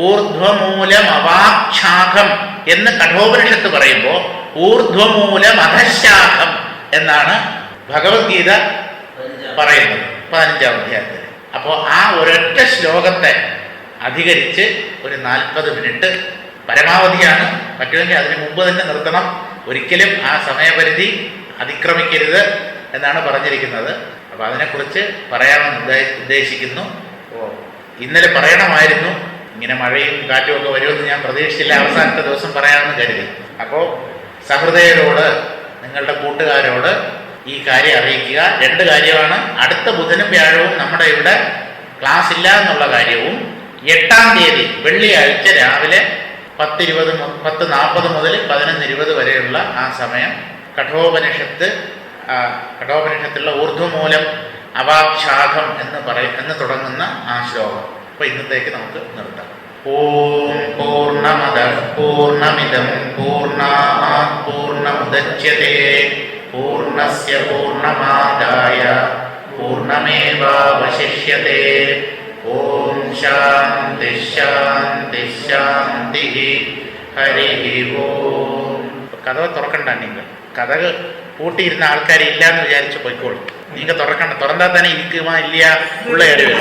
ഊർധ്വമൂലം അവാക്ഷാഖം എന്ന് കഠോപനിഷത്ത് പറയുമ്പോൾ ഊർധ്വമൂലം അധശാഖം എന്നാണ് ഭഗവത്ഗീത പറയുന്നത് 15-ാം അധ്യായത്തിൽ. അപ്പോൾ ആ ഒരൊറ്റ ശ്ലോകത്തെ അധികരിച്ച് ഒരു 40 മിനിറ്റ് പരമാവധിയാണ്. പറ്റുമെങ്കിൽ അതിന് മുമ്പ് തന്നെ നിർത്തണം. ഒരിക്കലും ആ സമയപരിധി അതിക്രമിക്കരുത് എന്നാണ് പറഞ്ഞിരിക്കുന്നത്. അപ്പോൾ അതിനെക്കുറിച്ച് പറയാമെന്ന് ഉദ്ദേശിക്കുന്നു. അപ്പോൾ ഇന്നലെ പറയണമായിരുന്നു, ഇങ്ങനെ മഴയും കാറ്റും ഒക്കെ വരുമെന്ന് ഞാൻ പ്രതീക്ഷിച്ചില്ല. അവസാനത്തെ ദിവസം പറയാമെന്ന് കരുതി. അപ്പോൾ സഹൃദയരോട്, നിങ്ങളുടെ കൂട്ടുകാരോട് ഈ കാര്യം അറിയിക്കുക. 2 കാര്യമാണ്. അടുത്ത ബുധനും വ്യാഴവും നമ്മുടെ ഇവിടെ ക്ലാസ് ഇല്ല എന്നുള്ള കാര്യവും, 8-ാം തീയതി വെള്ളിയാഴ്ച രാവിലെ 10:40 മുതൽ 11:20 വരെയുള്ള ആ സമയം കഠോപനിഷത്തിലുള്ള ഊർധ്വമൂലം അവാക്ഷാഖം എന്ന് തുടങ്ങുന്ന ആ ശ്ലോകം. അപ്പൊ ഇന്നത്തേക്ക് നമുക്ക് നിർത്താം. ഓം പൂർണ്ണമദഃ പൂർണ്ണമിദം പൂർണ്ണാത് പൂർണ്ണമുദച്യതേ പൂർണ്ണസ്യ പൂർണ്ണമാദായ പൂർണ്ണമേവാവശിഷ്യതേ. ഓം ശാന്തി ശാന്തി ശാന്തി. ഹരി ഓം. കഥ തുറക്കണ്ട, നിങ്ങൾ കഥകൾ പൂട്ടിയിരുന്ന ആൾക്കാരില്ല എന്ന് വിചാരിച്ച് പോയിക്കോളൂ. നിങ്ങൾ തുറക്കണ്ട, തുറന്നാൽ തന്നെ ഇരിക്കുമാ ഇല്ല ഉള്ള കാര്യം.